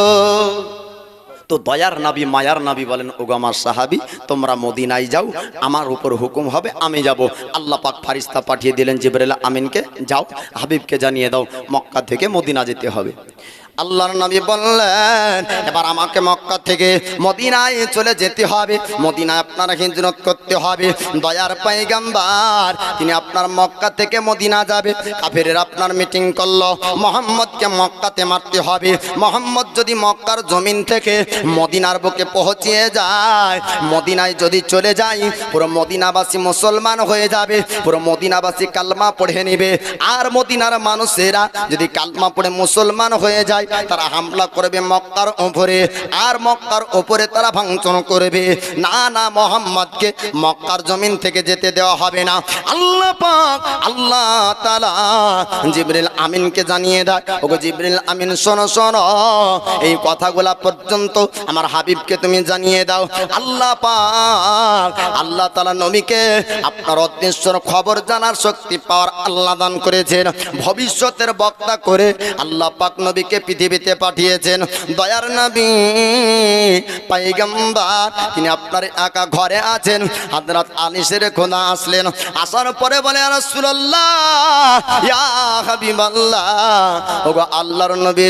তো দয়ার নবী মায়ার নবী বলেন ওগো আমার সাহাবী তোমরা মদিনায় যাও আমার উপর হুকুম হবে আমি যাব আল্লাহ পাক ফেরেশতা পাঠিয়ে দিলেন জিবরাইল আমিনকে যাও হাবিবকে জানিয়ে দাও মক্কা থেকে মদিনা যেতে হবে আল্লাহর নবী বললেন এবার আমাকে মক্কা থেকে মদিনায় চলে যেতে হবে মদিনায় আপনারা হিজরত করতে হবে দয়ার পয়গম্বর তিনি আপনার মক্কা থেকে মদিনা যাবে কাফেররা আপনার মিটিং করলো মুহাম্মদকে মক্কাতে মারতে হবে মুহাম্মদ যদি মক্কার জমিন থেকে মদিনার বুকে পৌঁছিয়ে যায় মদিনায় যদি চলে যায় পুরো মদিনাবাসী মুসলমান হয়ে যাবে পুরো মদিনাবাসী কালমা পড়ে নেবে আর মদিনার মানুষেরা যদি কালমা পড়ে মুসলমান হয়ে যায় তারা হামলা করবে মক্কার উপরে আর মক্কার উপরে তারা ভাঙচুর করবে না না মুহাম্মদকে মক্কার জমিন থেকে যেতে দেওয়া হবে না আল্লাহ পাক আল্লাহ তাআলা জিবরিল আমিনকে জানিয়ে দেয় ওগো জিবরিল আমিন শোনো শোনো এই কথাগুলা পর্যন্ত আমার হাবিবকে তুমি জানিয়ে দাও আল্লাহ পাক আল্লাহ তাআলা নবীকে আপনার অদৃশ্যের খবর জানার শক্তি পাওয়ার আল্লাহ দান করেছেন ভবিষ্যতের বক্তা করে আল্লাহ পাক নবীকে পৃথিবীতে পাঠিয়েছেন দয়ার নবী পয়গম্বর তিনি আপনার একা ঘরে আছেন হযরত আলী শেরে খোদা আসলেন আসার পরে বলে ইয়া রাসূলুল্লাহ ইয়া হাবিবাল্লাহ ওগো আল্লাহর নবী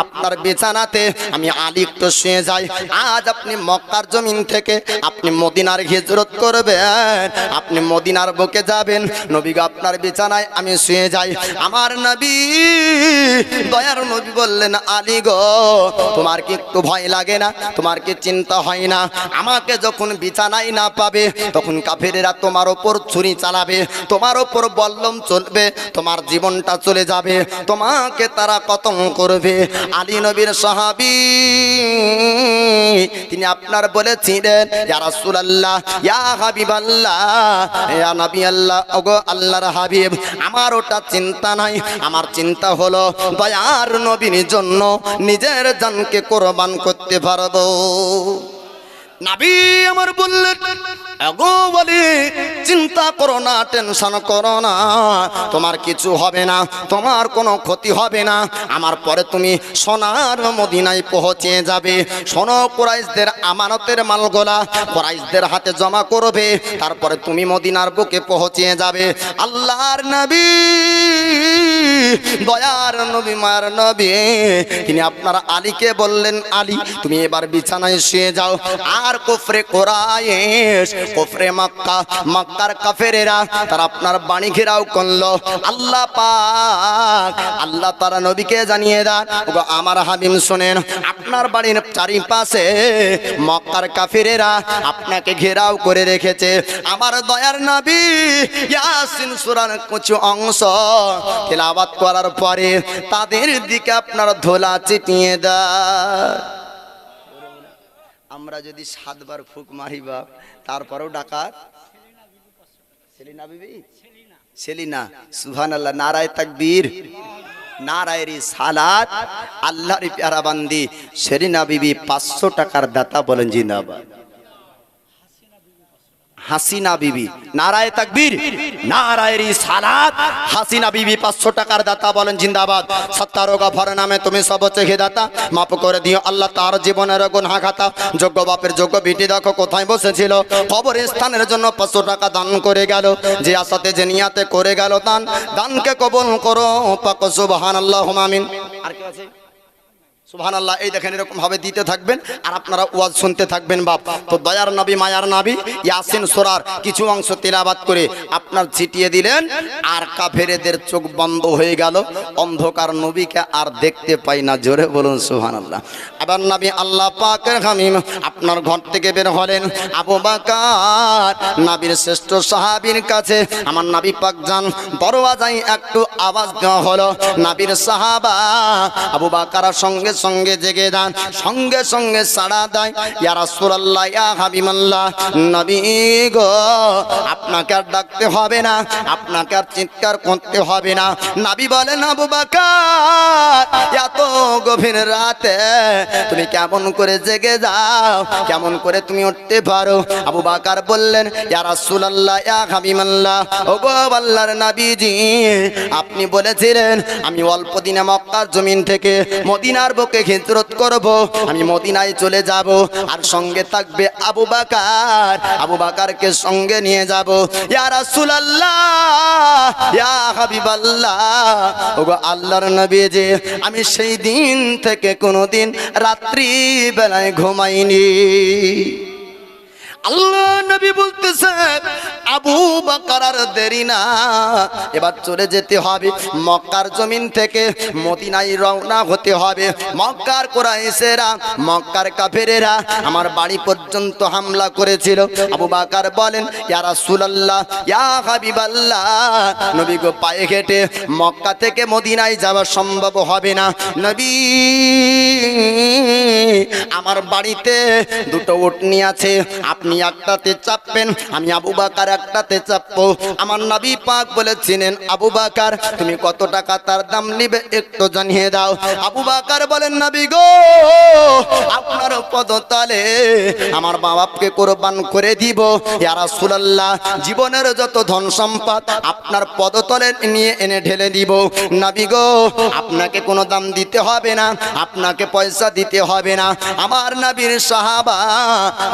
আপনার বিছানাতে আমি আলী একটু শুয়ে যাই আজ আপনি মক্কার জমিন থেকে আপনি মদিনার হিজরত করবেন আপনি মদিনার বুকে যাবেন নবী গো আপনার বিছানায় আমি শুয়ে যাই আমার নবী দয়ার নবী বললেন আলী গো তোমার কি একটু ভয় লাগে না তোমার কি চিন্তা হয় না আমাকে যখন বিছানায় না পাবে তখন কাফেরেরা তোমার উপর ছুরি চালাবে তোমার উপর বল্লম চলবে তোমার জীবনটা চলে যাবে তোমাকে তারা কতল করবে আলী নবীর সাহাবী তিনি আপনার বলেছিলেন ইয়া রাসূলুল্লাহ ইয়া হাবিবাল্লাহ ইয়া নবী আল্লাহ ওগো আল্লাহর হাবিব আমার ওটা চিন্তা নাই আমার চিন্তা হলো দয়ার নবীর জন্য নিজের জানকে কোরবান করতে পারবো নবী আমার বললেন আগো বলি চিন্তা করো না টেনশন করো না তোমার কিছু হবে না তোমার কোনো ক্ষতি হবে না আমার পরে তুমি সোনার মদিনায় পৌঁছে যাবে সোনা কুরাইশদের আমানতের মালগোলা কুরাইশদের হাতে জমা করবে তারপরে তুমি মদিনার বুকে পৌঁছে যাবে আল্লাহর নবী দয়ার নবী মায়ার নবী তিনি আপনার আলীকে বললেন আলী তুমি এবার বিছানায় শুয়ে যাও আর কুফরে কুরাইশ কুফরে মক্কা মক্কার কাফেরেরা তারা আপনার বাণী ঘেরাও করলো আল্লাহ পাক আল্লাহ তাআলা নবীকে জানিয়ে দেন ওগো আমার হাবিব শুনেন আপনার বাড়ির চারিপাশে মক্কার কাফেরেরা আপনাকে ঘেরাও করে রেখেছে আমার দয়ার নবী ইয়াসিন সূরার কিছু অংশ তেলাওয়াত করার পরে তাদের দিকে আপনার ধোলা ছিটিয়ে দেয় আমরা যদি 7 বার ফুক মারি বাপ তারপরেও ডাকাত সেলিনা বিবি সেলিনা সুবহানাল্লাহ নারায়ে তাকবীর নারায়ে রিসালাত আল্লাহর প্যারা বান্দি সেলিনা বিবি 500 টাকার দাতা বলেন জিন্দাবাদ হাসিনা বিবি নারায়ে তাকবীর নারায়ে রিসালাত হাসিনা বিবি 500 টাকার দাতা বলেন জিন্দাবাদ সত্তারো গফর নামে তুমি সবচেয়ে দাতা মাফ করে দিও আল্লাহ তার জীবনের গুনাহ খাতা যোগ্য বাপের যোগ্য বিটি দেখো কোথায় বসেছিল কবরস্থানের জন্য 500 টাকা দান করে গেল যে আশাতে যে নিয়াতে করে গেল দানকে কবুল করো পাক সুবহানাল্লাহ আমিন আর কি আছে সুবহানাল্লাহ। এই দেখেন এরকম ভাবে দিতে থাকবেন আর আপনারা ওয়াজ শুনতে থাকবেন বাপ। তো দয়ার নবী মায়ার নবী ইয়াসিন সূরার কিছু অংশ তেলাওয়াত করে আপনার ছিটিয়ে দিলেন, আর কাফেরদের চোখ বন্ধ হয়ে গেল, অন্ধকার নবীকে আর দেখতে পাই না। জোরে বলুন সুবহানাল্লাহ। আবার নবী আল্লাহ পাকের হাবিব আপনার ঘর থেকে বের হলেন। আবু বকর নবীর শ্রেষ্ঠ সাহাবীর কাছে আমার নবী পাক যান, দরওয়াজায় একটু আওয়াজ দেওয়া হলো। নবীর সাহাবা আবু বকর সঙ্গে সঙ্গে জেগে যান, সঙ্গে সঙ্গে সাড়া দেয়, ইয়া রাসূলুল্লাহ, ইয়া হাবিবাল্লাহ, নবী গো আপনাকে আর ডাকতে হবে না, আপনাকে আর চিৎকার করতে হবে না। নবী বলেন, আবু বকর এত গভীর রাতে তুমি কেমন করে জেগে যাও, কেমন করে তুমি উঠতে পারো? আবু বকর বললেন, ইয়া রাসূলুল্লাহ, ইয়া হাবিবাল্লাহ, ওগো আল্লাহর নবীজি, আপনি বলেছিলেন আমি অল্প দিনে মক্কার জমিন থেকে মদিনার বুকে হিজরত করব, আমি মদিনায় চলে যাব, আর সঙ্গে থাকবে আবু বকর, আবু বকরকে সঙ্গে নিয়ে যাব। ইয়া রাসূলুল্লাহ, ইয়া হাবিবাল্লাহ, ওগো আল্লাহর নবীজি, আমি সেই দিন থেকে কোনোদিন রাত্রি বেলায় ঘুমাইনি। আল্লাহ নবী বলতেছেন, আবু বকর আর দেরি না, এবার চলে যেতে হবে, মক্কার জমিন থেকে মদিনায় রওনা হতে হবে। মক্কার কুরাইশেরা, মক্কার কাফেরেরা আমার বাড়ি পর্যন্ত হামলা করেছিল। আবু বকর বলেন, ইয়া রাসূলুল্লাহ, ইয়া হাবিবাল্লাহ, নবী গো পায়ে হেঁটে মক্কা থেকে মদিনায় যাওয়া সম্ভব হবে না। নবী আমার বাড়িতে দুটো উটনি আছে, আপনি একটাতে চাপবেন, আমি আবু বকর একটাতে চাপবো। আমার নবী পাক বলেছিলেন, আবু বকর তুমি কত টাকা তার দাম নিবে একটু জানিয়ে দাও। আবু বকর বলেন, নবী গো আপনার পদতলে আমার মা বাপকে কুরবান করে দিব। ইয়া রাসূলুল্লাহ, জীবনের যত ধন সম্পদ আপনার পদতলে নিয়ে এনে ঢেলে দিব। নবী গো আপনাকে কোনো দাম দিতে হবে না, আপনাকে পয়সা দিতে হবে না। আমার নবীর সাহাবা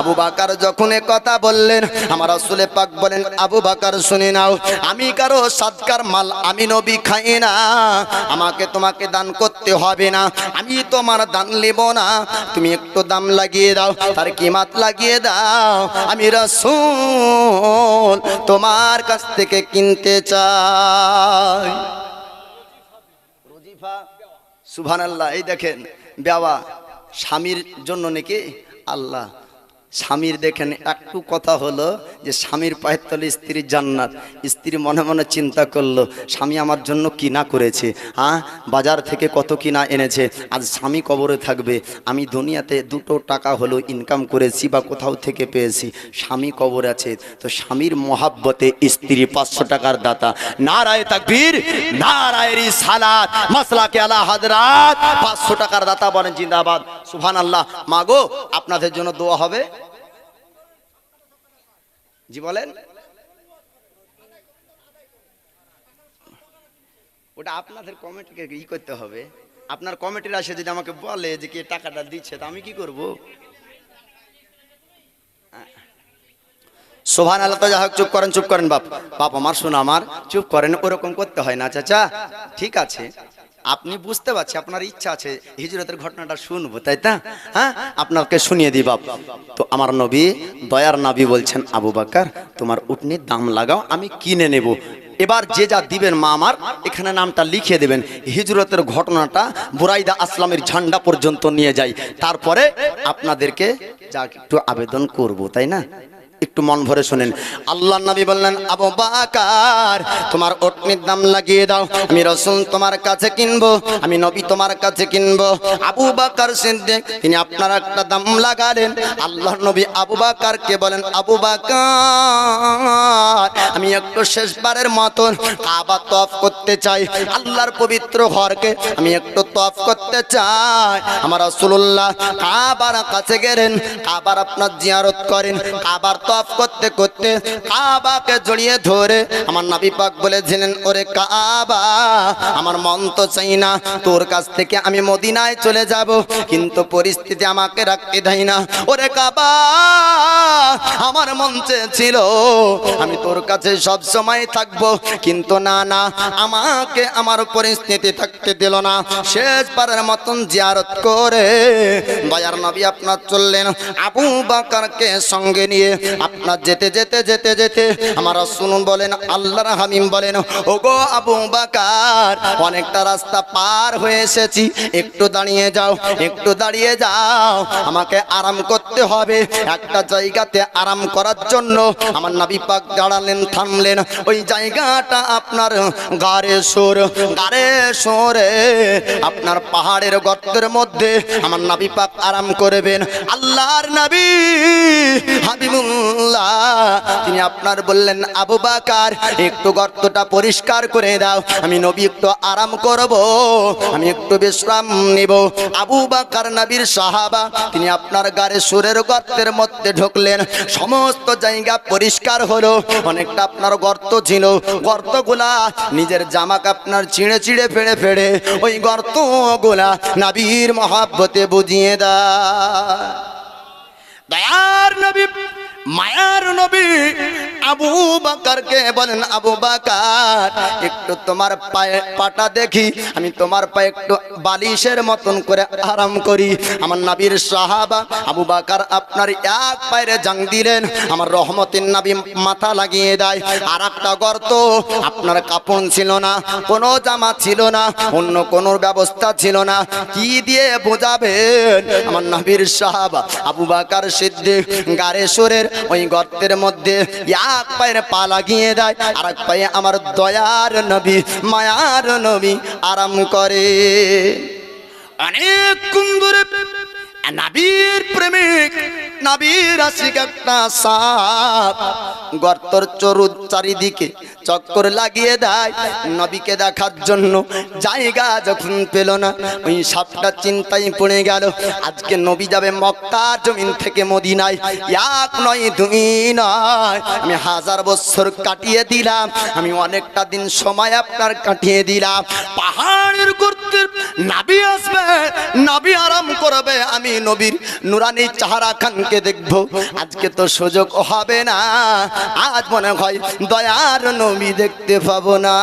আবু বকর যখন কথা বললেন, আমার রাসূল পাক বলেন, আবু বকর শুনে নাও, আমি কারো সাদকার মাল আমি নবী খাই না, আমাকে তোমাকে দান করতে হবে না, আমি তোমার দান নেব না, তুমি একটু দাম লাগিয়ে দাও, তার কিমাত লাগিয়ে দাও, আমি রাসূল তোমার কাছ থেকে কিনতে চাই। সুবহানাল্লাহ। এই দেখেন বেওয়া স্বামীর জন্য নাকি আল্লাহ, স্বামীর দেখেন একটু কথা হলো যে স্বামীর পায়ের তলে স্ত্রীর জান্নাত। স্ত্রী মনে মনে চিন্তা করলো, স্বামী আমার জন্য কি না করেছে, বাজার থেকে কত কিনা এনেছে, আজ স্বামী কবরে থাকবে, আমি দুনিয়াতে দুটো টাকা হলো ইনকাম করেছি বা কোথাও থেকে পেয়েছি, স্বামী কবর আছে, তো স্বামীর মহাব্বতে স্ত্রী 500 টাকার দাতা। নারায়ে তাকবীর, নারায়ে রিসালাত, মাসলাকে আলা হযরত, 500 টাকার দাতা বলেন জিন্দাবাদ। সুবহানাল্লাহ। মাগো আপনাদের জন্য দোয়া হবে। জি বলেন। ওটা আপনাদের কমিটিকে ই করতে হবে, আপনার কমিটির আসে যদি আমাকে বলে যে কে টাকাটা দিচ্ছে, তা আমি কি করব? সুবহানাল্লাহ। তো যাই হোক, চুপ করেন, চুপ করেন বাপ, বাপ আমার শোনা আমার, চুপ করেন, ওরকম করতে হয় না চাচা, ঠিক আছে? আপনি বুঝতে পারছি আপনার ইচ্ছা আছে হিজরতের ঘটনাটা শুনবো, তাই না? হ্যাঁ, আপনাকে শুনিয়ে দিই বাপ। তো আমার নবী, দয়ার নবী বলছেন, আবু বকর তোমার উটনির দাম লাগাও, আমি কিনে নেব। এবার যে যা দিবেন মা আমার এখানে নামটা লিখিয়ে দেবেন। হিজরতের ঘটনাটা বুরাইদা আসলামের ঝান্ডা পর্যন্ত নিয়ে যাই, তারপরে আপনাদেরকে যা একটু আবেদন করব, তাই না? একটু মন ভরে শুনেন। আল্লাহর নবী বললেন, আবু বকর তোমার উটনির দাম লাগিয়ে দাও, আমি রাসূল তোমার কাছে কিনবো, আমি নবী তোমার কাছে কিনবো। আবু বকর সিদ্দিক তিনি আপনার একটা দাম লাগালেন। আল্লাহর নবী আবু বকরকে বলেন, আবু বকর আমি একটু শেষবারের মতন কাবা তওয়াফ করতে চাই, আল্লাহর পবিত্র ঘরকে আমি একটু তওয়াফ করতে চাই। আমার রাসূলুল্লাহ কাবার কাছে গেলেন, কাবার আপনার জিয়ারত করেন, কাবার তওয়াফ করতে করতে কাবাকে জড়িয়ে ধরে আমার নবী পাক বলেছিলেন, ওরে কাবা আমার মন তো চাই না তোর কাছ থেকে আমি মদিনায় চলে যাব, কিন্তু পরিস্থিতি আমাকে রাখতে দেয় না। ওরে কাবা আমার আমার মন চেয়েছিল আমি তোর কাছে সব সময় থাকবো, কিন্তু না না, আমাকে আমার পরিস্থিতি থাকতে দিল না। শেষবারের মতন জিয়ারত করে দয়ার নবী আপনার চললেন আবু বকরকে সঙ্গে নিয়ে। আপনার যেতে যেতে যেতে যেতে আমার রাসূল বলেন, আল্লাহর হাবিব বলেন, ওগো আবু বকর, অনেকটা রাস্তা পার হয়ে এসেছি, একটু দাঁড়িয়ে যাও, একটু দাঁড়িয়ে যাও, আমাকে আরাম করতে হবে। একটা জায়গাতে আরাম করার জন্য আমার নবী পাক দাঁড়ালেন, থামলেন। ওই জায়গাটা আপনার গারে সরে আপনার পাহাড়ের গর্তের মধ্যে আমার নবী পাক আরাম করবেন। আল্লাহর নবী হাবিবুল্লাহ তিনি আপনার বললেন, আবু বকর একটু গর্তটা পরিষ্কার করে দাও, আমি নবী একটু আরাম করব, আমি একটু বিশ্রাম নেব। আবু বকর নবীর সাহাবা, তিনি আপনার গারে সুরের গর্তের মধ্যে ঢুকলেন। সমস্ত জায়গা পরিষ্কার হলো, অনেকটা আপনার গর্ত ছিল, গর্তগুলা নিজের জামাকে আপনার ছিঁড়ে ছিঁড়ে ফেড়ে ফেড়ে ওই গর্তগুলা নবীর মহব্বতে বুঝিয়ে দেয়। দয়ার নবী, মায়ার নবী আবু বকরকে বলেন, আবু বকর একটু তোমার পাটা দেখি, আমি তোমার পায়ে একটু বালিশের মতন করে আরাম করি। আমার নবীর সাহাবা আবু বকর আপনার এক পায়ে জাং দিলেন, আমার রহমতের নবী মাথা লাগিয়ে দেয়। আর একটা গর্ত, আপনার কাপড় ছিল না, কোনো জামা ছিল না, অন্য কোনো ব্যবস্থা ছিল না, কি দিয়ে বোঝাবেন? আমার নবীর সাহাবা আবু বকর সিদ্দিক গারে সুরের ওই গর্তের মধ্যে এক পায়ে পা লাগিয়ে দেয়, আর এক পায়ে আমার দয়ার নবী মায়ার নবী আরাম করে। অনেক কুন্দরে নবীর প্রেমিক, নবীর আশিক একটা সাপ গর্তর চারিদিকে চক্কর লাগিয়ে দেয় নবীকে দেখার জন্য। জায়গা যখন পেল না, ওই সাপটা চিন্তায় পড়ে গেল, আজকে নবী যাবে মক্কা জমিন থেকে মদিনায়, এক নয় দুই নয়, আমি 1000 বছর কাটিয়ে দিলাম, আমি অনেকটা দিন সময় আপনার কাটিয়ে দিলাম। পাহাড়ের গর্তের নবী আসবে, নবী আরাম করবে, আমি নবীর নুরানি চেহারা খানকে দেখব। আজকে তো সুযোগ হবে না, আজ মনে হয় দয়ার নবী দেখতে পাবো না।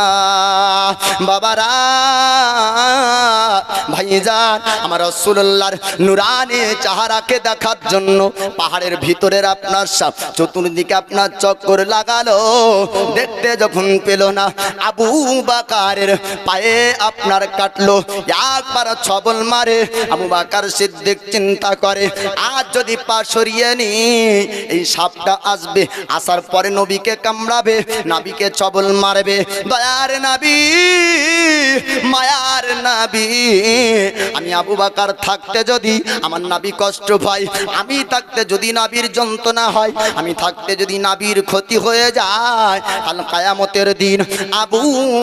বাবারা, ভাইজান, আমার রাসূলুল্লাহর নুরানি চেহারাকে দেখার জন্য পাহাড়ের ভিতরের আপনার সাপ চতুর্দিকে আপনার চক্কর লাগালো, দেখতে যখন পেল না, আবু বকরের পায়ে আপনার কাটলো, একবার ছবল মারে। আবু বকর সিদ্দিক চিন্তা করে, আজ যদি পা সরিয়ে নি, এই সাপটা আসবে, আসার পরে নবীকে কামড়াবে, নবীকে ছবল মারবে। দয়ার নবী, মায়ার নবী, আমি আবু বকর থাকতে যদি আমার নবী কষ্ট পায়, আমি থাকতে যদি নবীর যন্ত্রণা হয়, আমি থাকতে যদি নবীর ক্ষতি হয়ে যায়, কাল কিয়ামতের দিন আবু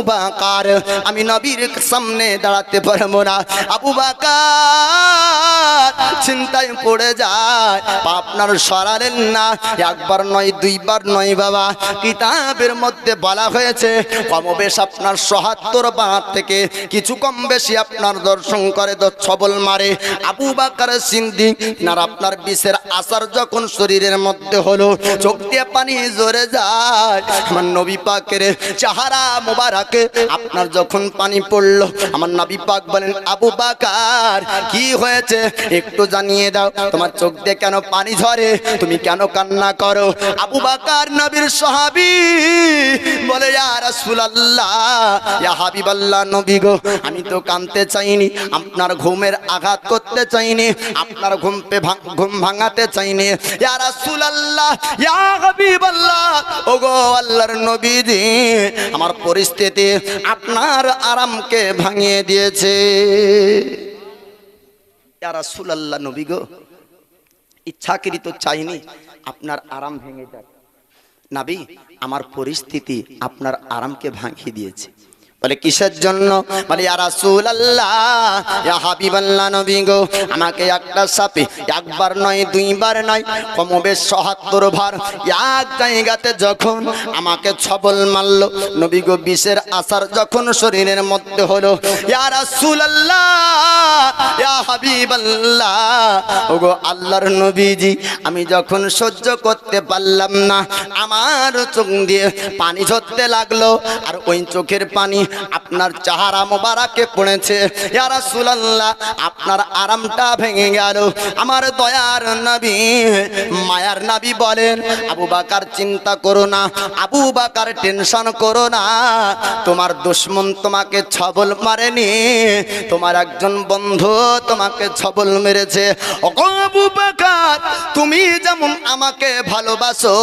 বকর আমি নবীর সামনে দাঁড়াতে পারবো না। আবু বকর চিন্তায় পড়ে যায়, আপনার সরালেন না, একবার নয় দুইবার নয় বাবা, কিতাবের মধ্যে বলা হয়েছে কমবেশ আপনার ৭৭ বার থেকে কিছু কম বেশি আপনার দর্শন করে, ছবল মারে। আবু বকর সিদ্দিক আর আপনার বিষের আসার যখন শরীরের মধ্যে হলো, চোখ দিয়ে পানি ঝরে যায়, আমার নবী পাকের চেহারা মোবারকে আপনার যখন পানি পড়লো, আমার নবী পাক বলেন, আবু বকর কি হয়েছে একটু জানিয়ে দাও, তোমার চোখ দিয়ে কেন পানি ঝরে, তুমি কেন কান্না করো? আবু বকর নবীর সাহাবী বলে, ইয়া রাসূলুল্লাহ, ইয়া হাবিবাল্লাহ, নবী গো, আমি তো কাঁদতে চাইনি, আপনার ঘুমের আঘাত করতে চাইনি, আপনার ঘুম ভাঙাতে চাইনি। ইয়া রাসূলুল্লাহ, ইয়া হাবিবাল্লাহ, ওগো আল্লাহর নবীজি, আমার পরিস্থিতি আপনার আরামকে ভাঙিয়ে দিয়েছে। ইয়া রাসূলুল্লাহ, নবী গো, ইচ্ছাকৃত চাইনি আপনার আরাম ভেঙে যাক, নবী আমার পরিস্থিতি আপনার আরামকে ভাঙিয়ে দিয়েছে। বলে কিসের জন্য? বলে ইয়া রাসূলুল্লাহ, ইয়া হাবিবাল্লাহ নবী গো, আমাকে একটা সাপে একবার নয় দুইবার নয় কমবেশ ৭৭ বার এক জায়গাতে যখন আমাকে ছবল মারলো নবী গো, বিষের আসার যখন শরীরের মধ্যে হলো, ইয়া রাসূলুল্লাহ, ইয়া হাবিবাল্লাহ, ওগো আল্লাহর নবীজি, আমি যখন সহ্য করতে পারলাম না আমার চোখ দিয়ে পানি ঝরতে লাগলো, আর ওই চোখের পানি আপনার চেহারা মোবারকে পড়েছে। ইয়া রাসূলুল্লাহ, আপনার আরামটা ভেঙে গেল। আমার দয়ার নবী, মায়ার নবী বলেন, আবু বকর চিন্তা করো না, আবু বকর টেনশন করো না, তোমার দুশমন তোমাকে ছবল মারেনি, তোমার একজন বন্ধু তোমাকে ছবল মেরেছে। ও আবু বকর, তুমি যেমন আমাকে ভালোবাসো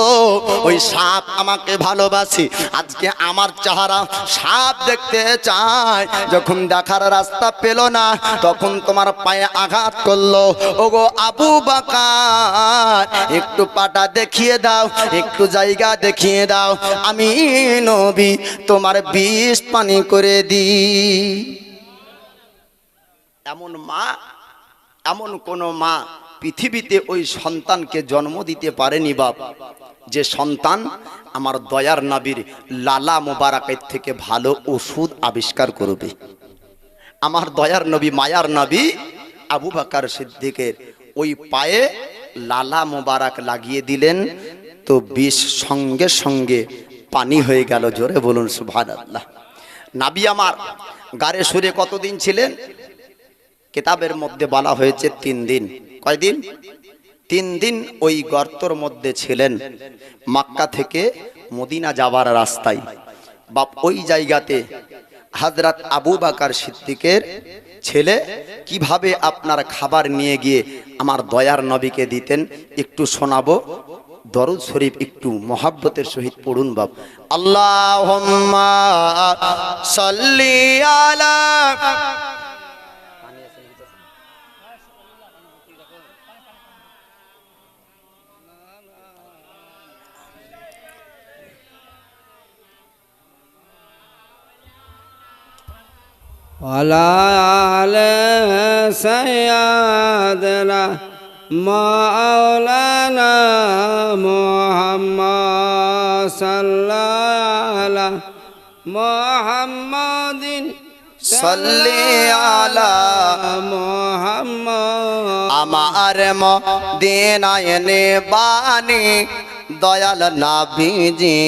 ওই সাপ আমাকে ভালোবাসি, আজকে আমার চেহারা সাপ দেখতে চায়। যখন দেখার রাস্তা পেল না তখন তোমার পায়ে আঘাত করলো। ওগো আবু বকর, একটু পাটা দেখিয়ে দাও, একটু জায়গা দেখিয়ে দাও, আমি নবী তোমার বিষ পানি করে দিই। এমন মা, এমন কোন মা পৃথিবীতে ওই সন্তানকে জন্ম দিতে পারেনি বাপ, যে সন্তান আমার দয়ার নবীর লালা মোবারকের থেকে ভালো ওষুধ আবিষ্কার করবে। আমার দয়ার নবী, মায়ার নবী আবু বকর সিদ্দিকের ওই পায়ে লালা মোবারক লাগিয়ে দিলেন, তো বিষ সঙ্গে সঙ্গে পানি হয়ে গেল। জোরে বলুন সুবহানাল্লাহ। নবী আমার গারে সুরে কতদিন ছিলেন? কিতাবের মধ্যে বলা হয়েছে 3 দিন। কয়দিন? 3 দিন ওই গর্তর মধ্যে ছিলেন, মক্কা থেকে মদিনা যাবার রাস্তায়। বাপ ওই জায়গাতে হযরত আবু বকর সিদ্দিকের ছেলে কিভাবে আপনার খাবার নিয়ে গিয়ে আমার দয়ার নবীকে দিতেন একটু শোনাবো। দরুদ শরীফ একটু মহব্বতের সহিত পড়ুন বাপ। আল্লাহুম্মা সাল্লি আলা ওয়ালা আলে সাইয়্যিদিনা মাওলানা মুহাম্মদ সাল্লাল্লাহু আলা মুহাম্মাদিন সাল্লি আলা মুহাম্মদ। আমার মদিনায় নেবানি দয়াল নবীজি,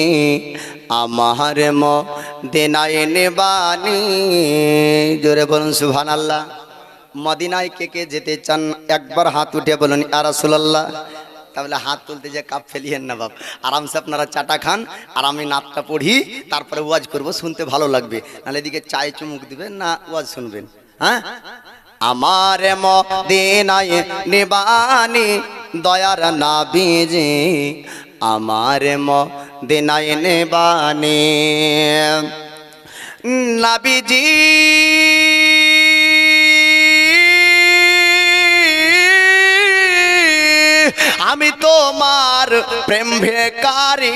আমার মদিনায় নেবানি। জোরে বলুন সুবহানাল্লাহ। মদিনায় কে কে যেতে চান একবার হাত উঠে বলুন ইয়া রাসূলুল্লাহ। তাহলে হাত তুলতে যে কাপ ফেলিয়েন না বাপ, আরামসে আপনারা চাটা খান আর আমি নাতটা পড়ি, তারপরে ওয়াজ করব, শুনতে ভালো লাগবে। নাহলে এদিকে চায় চুমুক দিবেন না ওয়াজ শুনবেন। হ্যাঁ, আমার মদিনায় নিবানি দয়ার নবীজি, আমার মদিনায় নিবানি নবীজি। আমি তোমার প্রেম ভিখারি,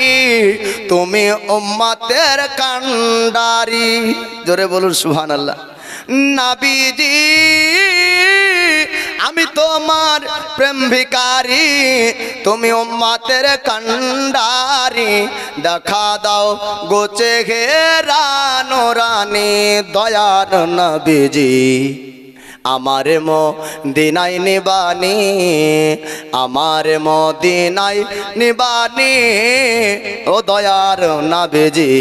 তুমি উম্মতের কান্ডারি। জোরে বলুন সুবহানাল্লাহ। নবীজি আমি তোমার প্রেম ভিখারি, তুমি উম্মতের কান্ডারি। দেখা দাও গোচে ঘেরা নোরানি দয়ার নবীজি, আমার মদিনায় নিবানি, আমার মদিনায় নিবানি। ও দয়ার নবীজি,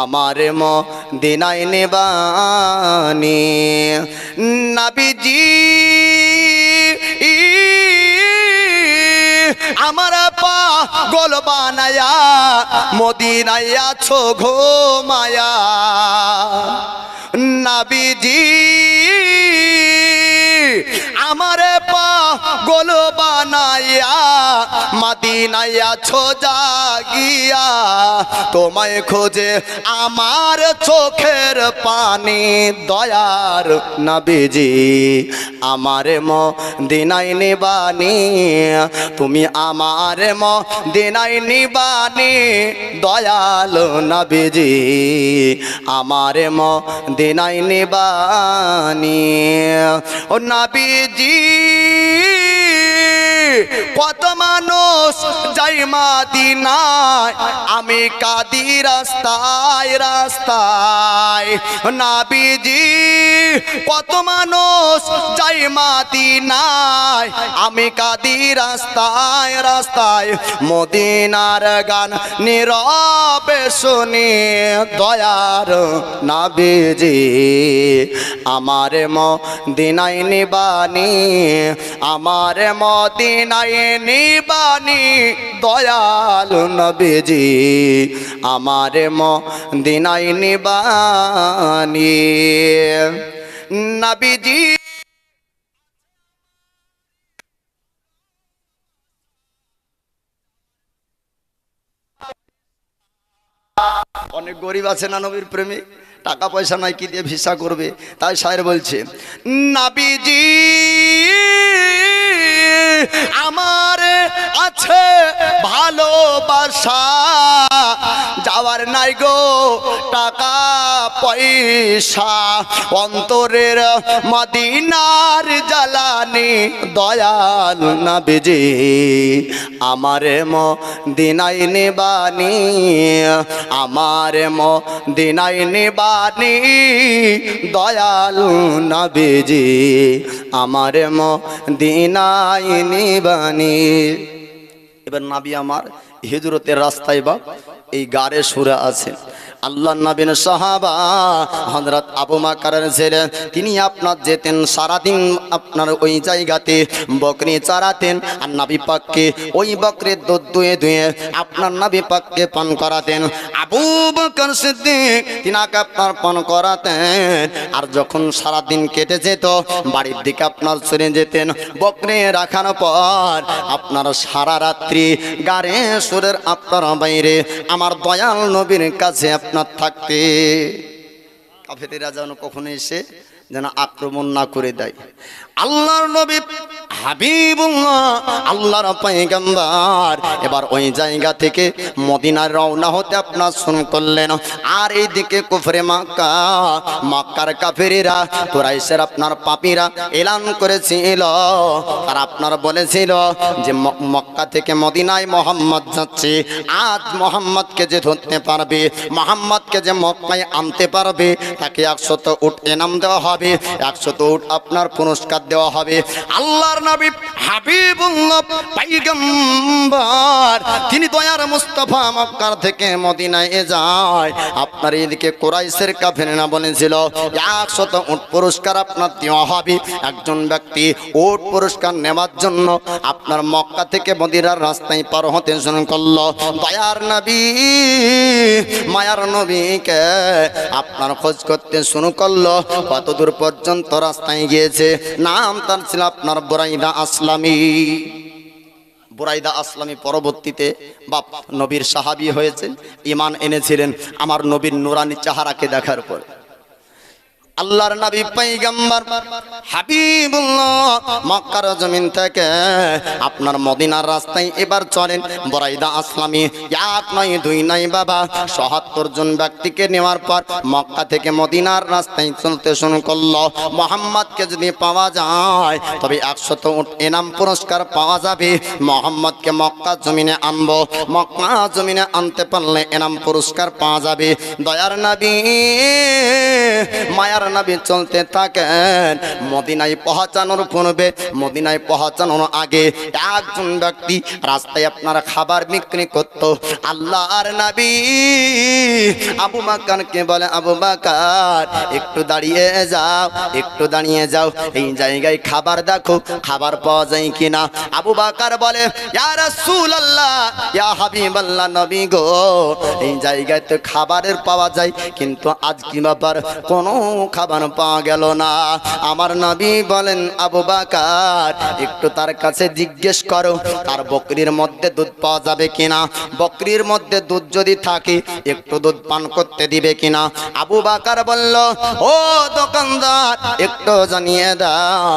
আমার মদিনায় নিবানি। নবীজি আমার পাগল বানায়া মদিনায় আছো ঘুমায়া, নাবিজি আমারে পাগল বানাইয়া মদিনায় আছো জাগিয়া, তোমায় খোঁজে আমার চোখের পানি দয়ার নবীজি আমারে মদিনায় নিবানি, তুমি আমারে মদিনায় নিবানি দয়াল নবীজি আমারে মদিনায় নিবানি। ও নবীজি কত মানুষ যাই মদিনায়, আমি কাঁদি রাস্তায় রাস্তায়। নবীজি কত মানুষ যাই মদিনায়, আমি কাঁদি রাস্তায় রাস্তায়। মদিনার গান নীরবে শুনি দয়ার নবীজি আমারে মদিনায় নিবানি, আমারে মদিনায় নিবানি দয়াল নবীজি আমারে মদিনায় নিবানি। নবীজি অনেক গরিব আছে না নবীর প্রেমী, টাকা পয়সা নাই, কি দিয়ে ভিসা করবে, তাই শায়ের বলছে নবীজি আমার আছে ভালোবাসা, যাওয়ার নাই গো টাকা পয়সা, অন্তরের মদিনার জ্বালানি দয়াল নবীজি আমারে মদিনায় নিবানি, আমারে মদিনায় নিবানি দয়াল নবীজি আমারে মদিনায় নিবানি। এবার নবী আমার হিজরতের রাস্তায় বা এই গারে সুরা আছে। আল্লাহ নবীর সাহাবা হযরত আবু বকরের ছেলে, তিনি আপনার যেতেন সারাদিন আপনার ওই জায়গাতে বকরি চড়াতেন, আর নবী পাককে ওই বকরির দুধ দুয়ে দুয়ে আপনার নবী পাককে পান করাতেন। আবু বকর সিদ্দিক তিনাকে আপনার পান করাতেন। আর যখন সারাদিন কেটে যেত বাড়ির দিকে আপনার চলে যেতেন, বকরি রাখার পর আপনার সারা রাত্রি গারে সুরের আপনার বাইরে আমার দয়াল নবীর কাছে আপনার থাকতে, কাফেরেরা যেন কখনো এসে যেন আক্রমণ না করে দেয়। আল্লাহর নবী হাবিবুল্লাহ আল্লাহর পয়গম্বর এবার ওই জায়গা থেকে মদিনার রওনা হতে আপনার শুরু করলেন। আর এইদিকে কুফরে মক্কা, মক্কার কাফেরেরা কুরাইশের আপনার পাপীরা এলান করেছিল, আর আপনার বলেছিল যে মক্কা থেকে মদিনায় মোহাম্মদ যাচ্ছে, আজ মোহাম্মদকে যে ধরতে পারবে, মোহাম্মদকে যে মক্কায় আনতে পারবে তাকে 100 উট এনাম দেওয়া হবে, 100 উট আপনার পুরস্কার দেওয়া হবে। আল্লাহর নবী হাবিবুল্লাহ পয়গম্বর তিনি দয়ার মুস্তাফা মক্কা থেকে মদিনায় যায়। আপনার এদিকে কুরাইশের কাফেররা বলেছিল 100 উট পুরস্কার আপনার দেওয়া হবে। একজন ব্যক্তি উট পুরস্কার নেওয়ার জন্য আপনার মক্কা থেকে মদিনার রাস্তায় পার হতে শুরু করলো। দয়ার নবী মায়ার নবীকে আপনার খোঁজ করতে শুরু করলো। কত দূর পর্যন্ত রাস্তায় গিয়েছে, নাম তার ছিল আপনার বুরাইদা আসলামী। বুরাইদা আসলামী পরবর্তীতে বাপ নবীর সাহাবী হয়েছেন, ঈমান এনেছিলেন আমার নবীর নূরানী চেহারাকে দেখার পর। আল্লাহর নবী পয়গম্বর হাবিবুল্লাহ মক্কার জমিন থেকে আপনার মদিনার রাস্তায় এবার চলেন। বুরাইদা আসলামী 1 নয় 2 নয় বাবা ৭৭ জন ব্যক্তিকে নেওয়ার পর মক্কা থেকে মদিনার রাস্তায় চলতে শুরু করলো। মোহাম্মদকে যদি পাওয়া যায় তবে 100 উট এনাম পুরস্কার পাওয়া যাবে। মোহাম্মদকে মক্কা জমিনে আনবো, মক্কা জমিনে আনতে পারলে এনাম পুরস্কার পাওয়া যাবে। দয়ার নবী মায়ার নবী চলতে থাকেন। মদিনায় পৌঁছানোর পূর্বে, মদিনায় পৌঁছানোর আগে একজন ব্যক্তি রাস্তায় আপনার খাবার বিক্রি করত। আল্লাহর নবী আবু বকরকে বলে, আবু বকর একটু দাঁড়িয়ে যাও, একটু দাঁড়িয়ে যাও, এই জায়গায় খাবার দেখো, খাবার পাওয়া যায় কিনা। আবু বকর বলে, ইয়া রাসূলুল্লাহ ইয়া হাবিবাল্লাহ নবী গো, এই জায়গায় তো খাবারের পাওয়া যায়, কিন্তু আজ কি ব্যাপার, কোনো খাবার পাওয়া গেল না। আমার নবী বলেন, আবু বকর একটু তার কাছে জিজ্ঞেস করো তার বকরির মধ্যে দুধ পাওয়া যাবে কিনা, বকরির মধ্যে দুধ যদি থাকে একটু দুধ পান করতে দিবে কিনা। আবু বকর বলল, ও দোকানদার একটু জানিয়ে দাও,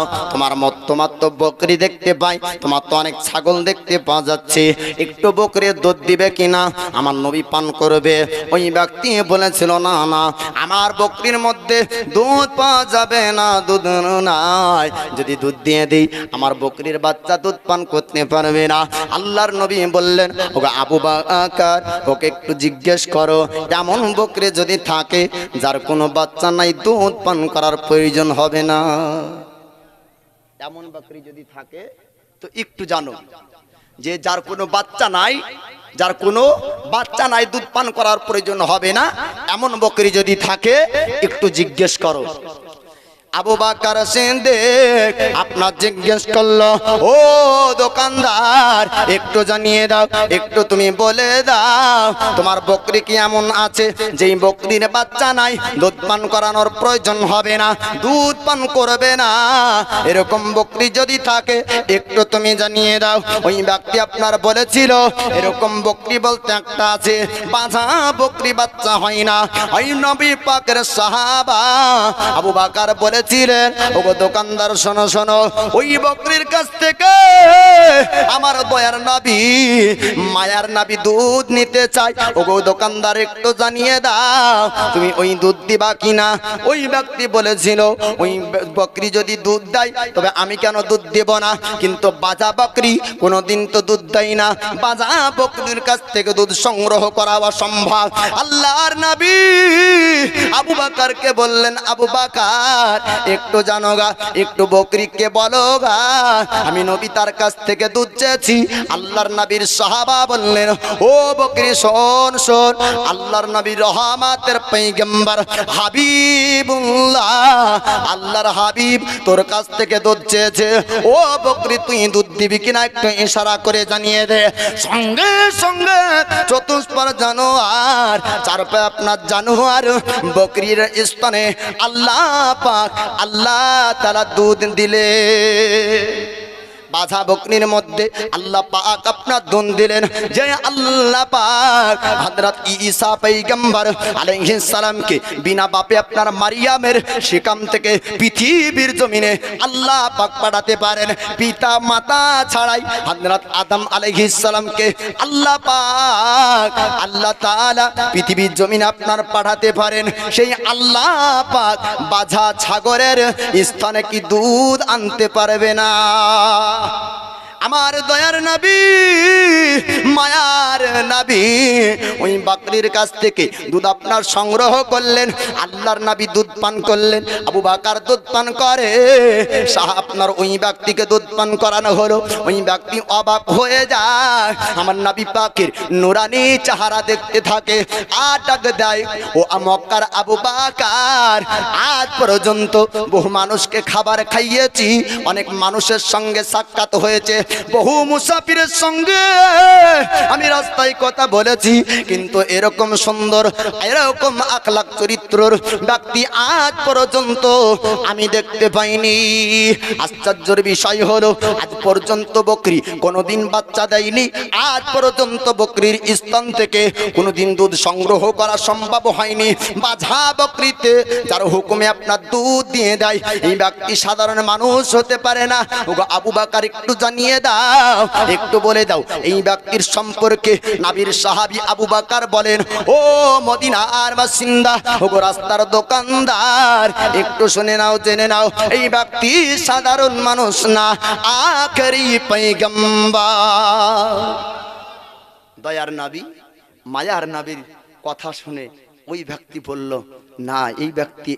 তোমার তো বকরি দেখতে পাই, তোমার তো অনেক ছাগল দেখতে পাওয়া যাচ্ছে, একটু বকরির দুধ দিবে কিনা, আমার নবী পান করবে। ওই ব্যক্তি বলেছিল, না না, আমার বকরির মধ্যে দুধ পাওয়া যাবে না, দুধ নাই, যদি দুধ দিয়ে দিই আমার বকরির বাচ্চা দুধ পান করতে পারবে না। আল্লাহর নবী বললেন, ওগো আবু বকর ওকে একটু জিজ্ঞেস করো, এমন বকরি যদি থাকে যার কোনো বাচ্চা নাই, দুধ পান করার প্রয়োজন হবে না। এমন বকরি যদি থাকে তো একটু জানো যে যার কোনো বাচ্চা নাই, যার কোনো বাচ্চা নাই, দুধ পান করার প্রয়োজন হবে না, এমন বকরি যদি থাকে একটু জিজ্ঞেস করো। আবু বকর সিদ্দিক আপনার জিজ্ঞেস করলো, ও দোকানদার একটু জানিয়ে দাও, একটু তুমি বলে দাও তোমার বকরি কি এমন আছে যেই বকরির বাচ্চা নাই, দুধ পান করানোর প্রয়োজন হবে না, দুধ পান করবে না, এরকম বকরি যদি থাকে একটু তুমি জানিয়ে দাও। ওই ব্যক্তি আপনার বলেছিল, এরকম বকরি বলতে একটা আছে, বাঁধা বকরি বাচ্চা হয় না। ওই নবী পাকের সাহাবা আবু বকর বলে ছিলেন, ওগো দোকানদার শোনো শোনো, ওই বকরির কাছ থেকে আমার দয়ার নবী মায়ার নবী দুধ নিতে চাই, ওগো দোকানদার একটু জানিয়ে দাও তুমি ওই দুধ দিবা কিনা। ওই ব্যক্তি বলেছিল, ওই বকরি যদি দুধ দেয় তবে আমি কেন দুধ দেব না, কিন্তু বাজা বকরি কোনোদিন তো দুধ দেয় না, বাজা বকরির কাছ থেকে দুধ সংগ্রহ করা অসম্ভব। আল্লাহর নবী আবু বকরকে বললেন, আবু বকর একটু জানো গা, একটু বকরিকে বলো গা আমি নবী তার কাছ থেকে দুধ চেয়েছি। আল্লাহর নবীর সাহাবা বললেন, ও বকরি শোন শোন, আল্লাহর নবীর রহমতের পয়গম্বর হাবিবুল্লাহ, আল্লাহর হাবিব তোর কাছ থেকে দুধ চেয়েছে, ও বকরি তুই দুধ দিবি কিনা একটু ইশারা করে জানিয়ে দে। সঙ্গে সঙ্গে চতুষ্পর জানোয়ার, চার পায়ে আপনার জানোয়ার বকরির স্তনে আল্লাহ পাক আল্লাহ তাআলা দুধ দিলে। বাজা বকরির মধ্যে আল্লাহ পাক আপনার দুধ দিলেন, যে আল্লাহ পাক হযরত ঈসা পয়গম্বর আলাইহিস সালামকে বিনা বাপে আপনার মারিয়ামের শিকাম থেকে পৃথিবীর জমিনে আল্লাহ পাক পাঠাতে পারেন, পিতা মাতা ছাড়াই হযরত আদম আলাইহিস সালামকে আল্লাহ পাক আল্লাহ তাআলা পৃথিবীর জমিনে আপনার পাঠাতে পারেন, সেই আল্লাহ পাক বাজা ছাগলের স্থানে কি দুধ আনতে পারবে না? আমার দয়ার নবী মায়ার নবী ওই বকরির কাছ থেকে দুধ আপনার সংগ্রহ করলেন, আল্লাহর নবী দুধ পান করলেন, আবু বকর দুধ পান করে, শাহ আপনার ওই ব্যক্তিকে দুধ পান করানো হলো। ওই ব্যক্তি অবাক হয়ে যায়, আমার নবী পাকের নুরানি চেহারা দেখতে থাকে, আর ডাক দেয়, ও মক্কার আবু বকর আজ পর্যন্ত বহু মানুষকে খাবার খাইয়েছি, অনেক মানুষের সঙ্গে সাক্ষাৎ হয়েছে, বহু মুসাফিরের সঙ্গে আমি রাস্তায় কথা বলেছি, কিন্তু এরকম সুন্দর এরকম আখলাক চরিত্রর ব্যক্তি আজ পর্যন্ত আমি দেখতে পাইনি। আশ্চর্যের বিষয় হলো আজ পর্যন্ত বকরি কোনোদিন বাচ্চা দেয়নি, আজ পর্যন্ত বকরির স্তন থেকে কোনোদিন দুধ সংগ্রহ করা সম্ভব হয়নি। বাজা বকরিতে যার হুকুমে আপনার দুধ দিয়ে দেয়, এই ব্যক্তি সাধারণ মানুষ হতে পারে না। ওগো আবু বকর একটু জানিয়ে দাও, একটু বলে দাও এই ব্যক্তির সম্পর্কে। নবীর সাহাবী আবু বকর বলেন, ও মদিনার বাসিন্দা, ওগো রাস্তার দোকানদার, একটু শুনে নাও, জেনে নাও, এই ব্যক্তি সাধারণ মানুষ না, আখেরি পয়গম্বর। দয়ার নবী মায়ার নবীর কথা শুনে ওই ব্যক্তি বলল, না এই ব্যক্তি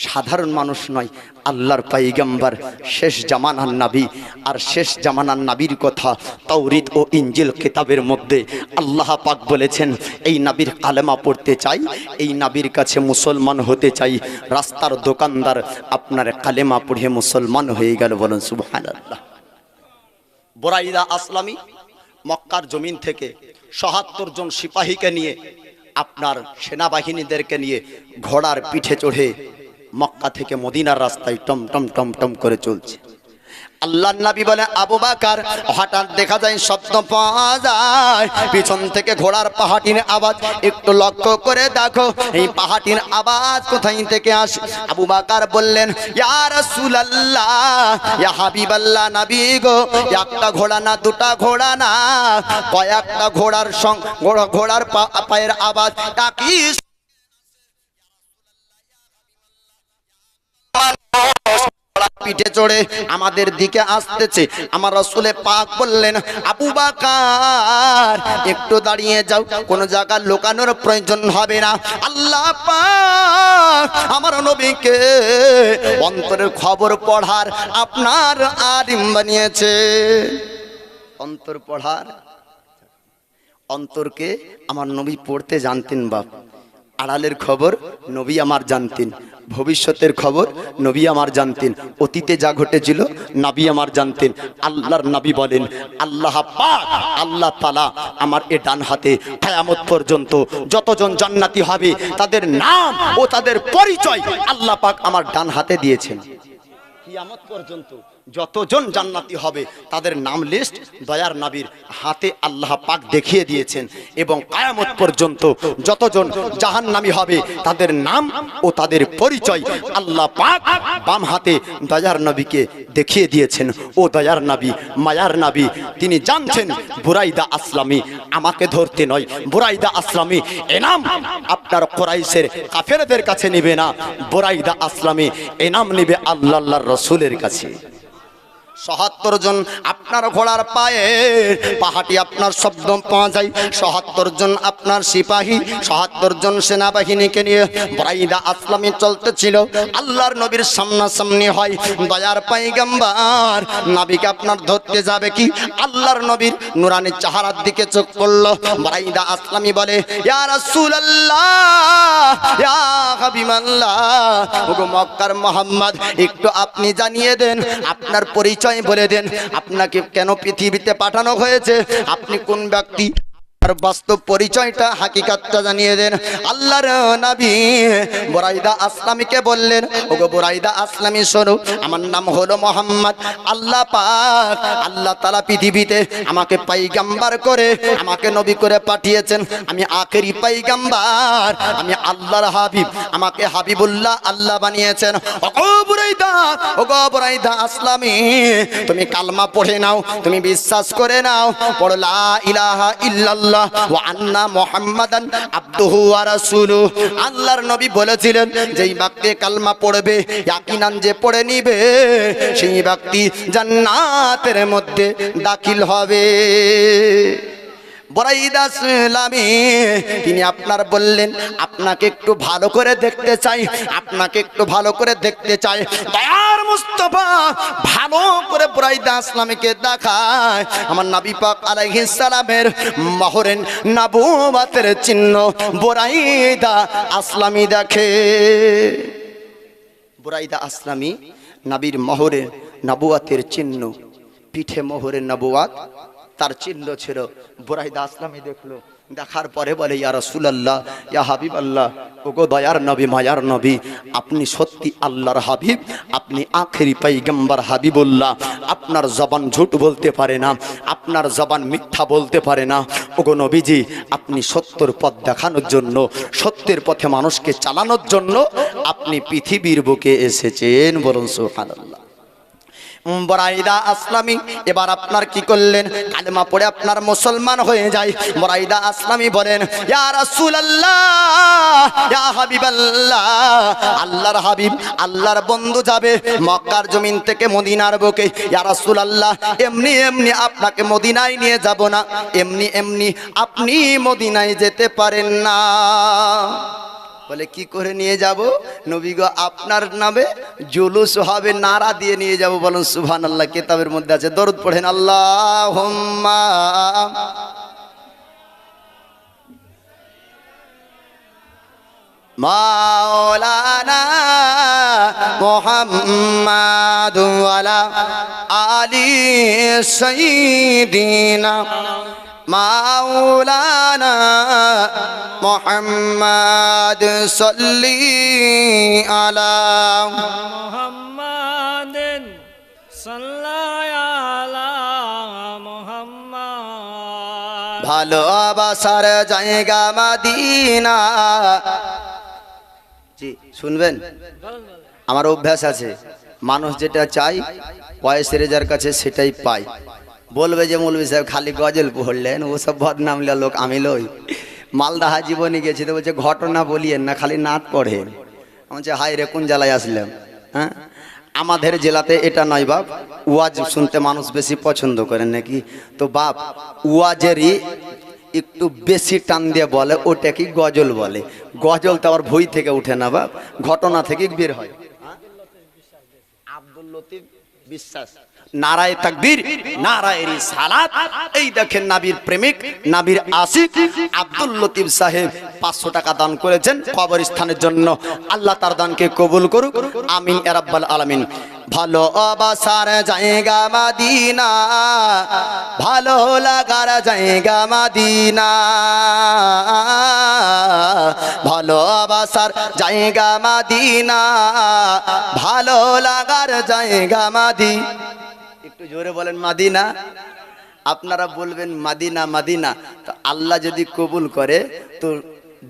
সাধারণ মানুষ নয়, আল্লাহর পয়গম্বর, শেষ জামানার নবী। আর শেষ জামানার নবীর কথা তাওরীত ও ইনজিল কিতাবের মধ্যে আল্লাহ পাক বলেছেন, এই নবীর কালেমা পড়তে চাই, এই নবীর কাছে মুসলমান হতে চাই। রাস্তার দোকানদার আপনার কালেমা পড়ে মুসলমান হয়ে গেল, বলেন সুবহানাল্লাহ। বুরাইদা আসলামী মক্কার জমিন থেকে ৭৭ জন সিপাহীকে নিয়ে, আপনার সেনাবাহিনীদেরকে নিয়ে ঘোড়ার পিঠে চড়ে মক্কা থেকে মদিনার রাস্তায় টম টম টম টম করে চলছে। আল্লাহর নবী বলে, আবু বকর, হঠাৎ দেখা যায় শব্দ পাওয়া যায় পিছন থেকে ঘোড়ার পাহাটির আওয়াজ। একটু লক্ষ্য করে দেখো এই পাহাটির আওয়াজ কোথায় থেকে আসে। আবু বকর বললেন, ইয়া রাসূলুল্লাহ, ইয়া হাবিবাল্লাহ, নবী গো, একটা ঘোড়া না, দুটা ঘোড়া না, কয়েকটা ঘোড়ার ঘোড়ার পায়ের আওয়াজ একই পিঠে চড়ে আমাদের দিকে আসতেছে। আমার রাসূলে পাক বললেন, আবু বকর, একটু দাঁড়িয়ে যাও, কোন জায়গা লুকানোর প্রয়োজন হবে না। আল্লাহ পাক আমার নবীকে অন্তরের খবর পড়ার আপনার আলিম বানিয়েছে। অন্তর পড়ার, অন্তরকে আমার নবী পড়তে জানতেন। বাপ, আড়ালের খবর নবী আমার জানতেন, ভবিষ্যতের খবর নবী আমার জানতেন, অতীতে যা ঘটেছিল নবী আমার জানতেন। আল্লাহর নবী বলেন, আল্লাহ পাক, আল্লাহ তাআলা আমার এ ডান হাতে কিয়ামত পর্যন্ত যতজন জান্নাতি হবে তাদের নাম ও তাদের পরিচয় আল্লাহ পাক আমার ডান হাতে দিয়েছেন। কিয়ামত পর্যন্ত যতজন জান্নাতি হবে তাদের নাম লিস্ট দয়ার নবীর হাতে আল্লাহ পাক দেখিয়ে দিয়েছেন, এবং কিয়ামত পর্যন্ত যতজন জাহান্নামী হবে তাদের নাম ও তাদের পরিচয় আল্লাহ পাক বাম হাতে দয়ার নবীকে দেখিয়ে দিয়েছেন। ও দয়ার নবী, মায়ার নবী, তিনি জানছেন বুরাইদা আসলামী আমাকে ধরতে নয়, বুরাইদা আসলামী এনাম আপনার কুরাইশের কাফেরদের কাছে নেবে না, বুরাইদা আসলামী এনাম নেবে আল্লাহর রাসূলের কাছে। ৭৭ জন আপনার ঘোড়ার পায়ে পাহাটি আপনার শব্দ পাওয়া যায়। ৭৭ জন আপনার সিপাহী, ৭৭ জন সেনাবাহিনীকে নিয়ে বুরাইদা আসলামী চলতেছিল। আল্লাহর নবীর সামনাসামনি হয়। দয়ার পয়গম্বর নবীকে আপনার ধরতে যাবে কি, আল্লাহর নবীর নুরানি চেহারার দিকে চোখ পড়ল। বুরাইদা আসলামী বলে, ইয়া রাসূলুল্লাহ, ইয়া হাবিবাল্লাহ, ওগো মক্কার মুহাম্মদ, একটু আপনি জানিয়ে দেন, আপনার পরিচয় বলে দেন, আপনাকে কেন পৃথিবীতে পাঠানো হয়েছে, আপনি কোন ব্যক্তি, বাস্তব পরিচয়টা, হাকিকাতটা জানিয়ে দেন। আল্লাহর নবী বুরাইদা আসলামীকে বললেন, ওগো বুরাইদা আসলামী, শোনো, আমার নাম হলো মোহাম্মদ। আল্লাহ পাক, আল্লাহ তাআলা পৃথিবীতে আমাকে পয়গম্বর করে, আমাকে নবী করে পাঠিয়েছেন। আমি আখেরি পয়গম্বর, আমি আল্লাহর হাবিব, আমাকে হাবিবুল্লাহ আল্লাহ বানিয়েছেন। ওগো বুরাইদা, ওগো বুরাইদা আসলামী, তুমি কালমা পড়ে নাও, তুমি বিশ্বাস করে নাও, পড়ো লা ইলাহা ইল্লাল্লাহ ওয়া আন্না মুহাম্মাদান আবদুহু ওয়া রাসূলুহু। আল্লাহর নবী বলেছিলেন, যেই ব্যক্তি কালমা পড়বে, ইয়াকিনান যে পড়ে নিবে, সেই ব্যক্তি জান্নাতের মধ্যে দাখিল হবে। বুরাইদা আসলামী তিনি আপনার বললেন, আপনাকে একটু ভালো করে দেখতে চাই, আপনাকে একটু ভালো করে দেখতে চাই। দয়ার মুস্তাফা ভালো করে বুরাইদা আসলামীকে দেখায়। আমার নবী পাক আলাইহিস সালামের মোহরের নবুয়তের চিহ্ন বুরাইদা আসলামী দেখে। বুরাইদা আসলামী নবীর মোহরের নবুয়তের চিহ্ন, পিঠে মোহরের নবুয়ত তার চিহ্ন ছিল। বুরাইদা আসলামী দেখলো, দেখার পরে বলে, ইয়া রাসূলুল্লাহ, ইয়া হাবিবাল্লাহ, ওগো দয়ার নবী, মায়ার নবী, আপনি সত্যি আল্লাহর হাবিব, আপনি আখেরি পয়গম্বর হাবিবুল্লাহ, আপনার জবান ঝুট বলতে পারে না, আপনার জবান মিথ্যা বলতে পারে না। ওগো নবীজি, আপনি সত্যের পথ দেখানোর জন্য, সত্যের পথে মানুষকে চালানোর জন্য আপনি পৃথিবীর বুকে এসেছেন। বলুন সুবহানাল্লাহ। বুরাইদা আসলামী এবার আপনার কি করলেন, কালেমা পড়ে আপনার মুসলমান হয়ে যায়। বুরাইদা আসলামী বলেন, ইয়া রাসূলুল্লাহ, ইয়া হাবিবাল্লাহ, আল্লাহর হাবিব, আল্লাহর বন্ধু যাবে মক্কার জমিন থেকে মদিনার বুকে। ইয়া রাসূলুল্লাহ, এমনি এমনি আপনাকে মদিনায় নিয়ে যাব না, এমনি এমনি আপনি মদিনায় যেতে পারেন না। বলে, কি করে নিয়ে যাব? নবী গো, আপনার নামে জুলুস হবে, নারা দিয়ে নিয়ে যাব। বলুন সুবহানাল্লাহ। কিতাবের মধ্যে আছে, দরুদ পড়েন, আল্লাহুম্মা মাওলানা মুহাম্মাদু ওয়া আলা আলি সাইয়্যিদিনা মাওলানা মুহাম্মদ সাল্লি আলা মুহাম্মাদিন সাল্লাল্লাহু আলা মুহাম্মাদ। ভালোবাসার জায়গা মদিনা। জি শুনবেন, আমার অভ্যাস আছে, মানুষ যেটা চাই পয়সের যার কাছে সেটাই পাই। বলবে যে মৌলভী সাহেব খালি গজল পড়লেন, ওসব বদনাম লোক আমি লই। মালদাহা জীবনে গেছি তো বলছে ঘটনা বলিয়েন না, খালি নাত পড়েন। আমি বলছি হাই রে কোন জেলায় আসলাম। হ্যাঁ, আমাদের জেলাতে এটা নয় বাপ, ওয়াজ শুনতে মানুষ বেশি পছন্দ করেন নাকি, তো বাপ ওয়াজেরই একটু বেশি টান দিয়ে বলে ওটা কি গজল বলে। গজল তো আবার ভুই থেকে উঠে না বাপ, ঘটনা থেকে বের হয়। আব্দুল লতিফ বিশ্বাস, নারায়ে তাকবীর, নারায়ে রিসালাত। এই দেখেন নবীর প্রেমিক, নবীর আশিক আব্দুল লতিফ সাহেব 500 টাকা দান করেছেন কবরস্থানের জন্য। আল্লাহ তার দানকে কবুল করুক, আমিন ইয়া রাব্বাল আলামিন। ভালোবাসার জায়গা মদিনা, ভালো লাগার জায়গা মদিনা, ভালোবাসার জায়গা মদিনা, ভালো লাগার জায়গা মদিনা। একটু জোরে বলেন মাদিনা। আপনারা বলবেন মাদিনা মাদিনা, তো আল্লাহ যদি কবুল করে তো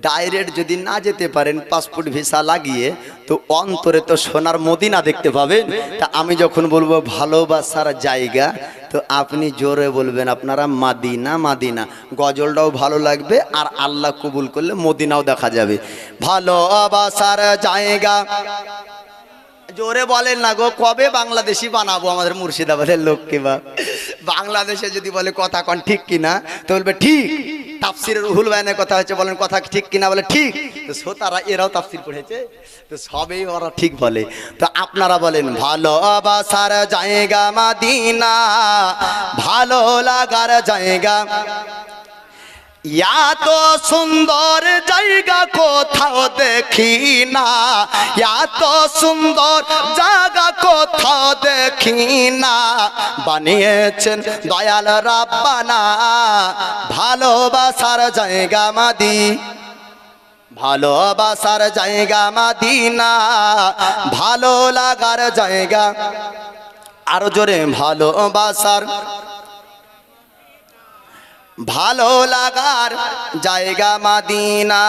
ডাইরেক্ট যদি না যেতে পারেন পাসপোর্ট ভিসা লাগিয়ে, তো অন্তরে তো সোনার মদিনা দেখতে পাবেন। তা আমি যখন বলবো ভালোবাসার জায়গা, তো আপনি জোরে বলবেন আপনারা মাদিনা মাদিনা। গজলটাও ভালো লাগবে আর আল্লাহ কবুল করলে মদিনাও দেখা যাবে। ভালোবাসার জায়গা, জোরে বলেন না গো, কবে বাংলাদেশি বানাবো আমাদের মুর্শিদাবাদের লোককে? বা বাংলাদেশে যদি বলে কথা কন ঠিক কিনা, তো বলবে ঠিক। তাফসিরের রুহুল বায়ানের কথা হচ্ছে, বলেন কথা ঠিক কিনা, বলে ঠিক। তো শ্রোতারা এরাও তাফসির পড়েছে, তো সবই ওরা ঠিক বলে। তো আপনারা বলেন ভালোবাসার জায়গা মদিনা, ভালো লাগার জায়গা। এত সুন্দর জায়গা কোথাও দেখি না, এত সুন্দর জায়গা কোথাও দেখি না, বানিয়েছেন দয়াল রাব্বানা ভালোবাসার জায়গা মদিনা, ভালোবাসার জায়গা মদিনা, ভালো লাগার জায়গা। আরো জোরে, ভালোবাসার ভালো লাগার জায়গা মদিনা।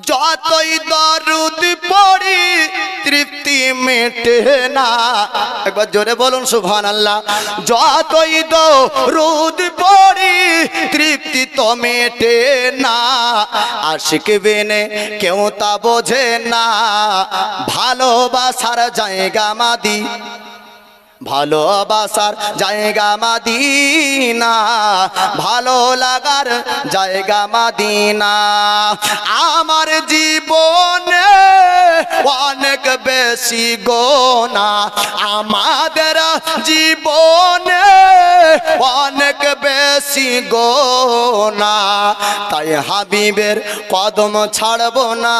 যতই দরুদ পড়ি তৃপ্তি মেটে না, একবার জোরে বলুন সুবহানাল্লাহ। যতই দরুদ পড়ি তৃপ্তি তো মেটে না, আশিক বিনে কেউ তা বোঝে না, ভালোবাসার জায়গা মদিনা, ভালোবাসার জায়গা মদিনা, ভালো লাগার জায়গা মদিনা। আমার জীবনে অনেক বেশি গোনা, আমাদের জীবনে অনেক বেশি গোনা, তাই হাবিবের কদম ছাড়ব না,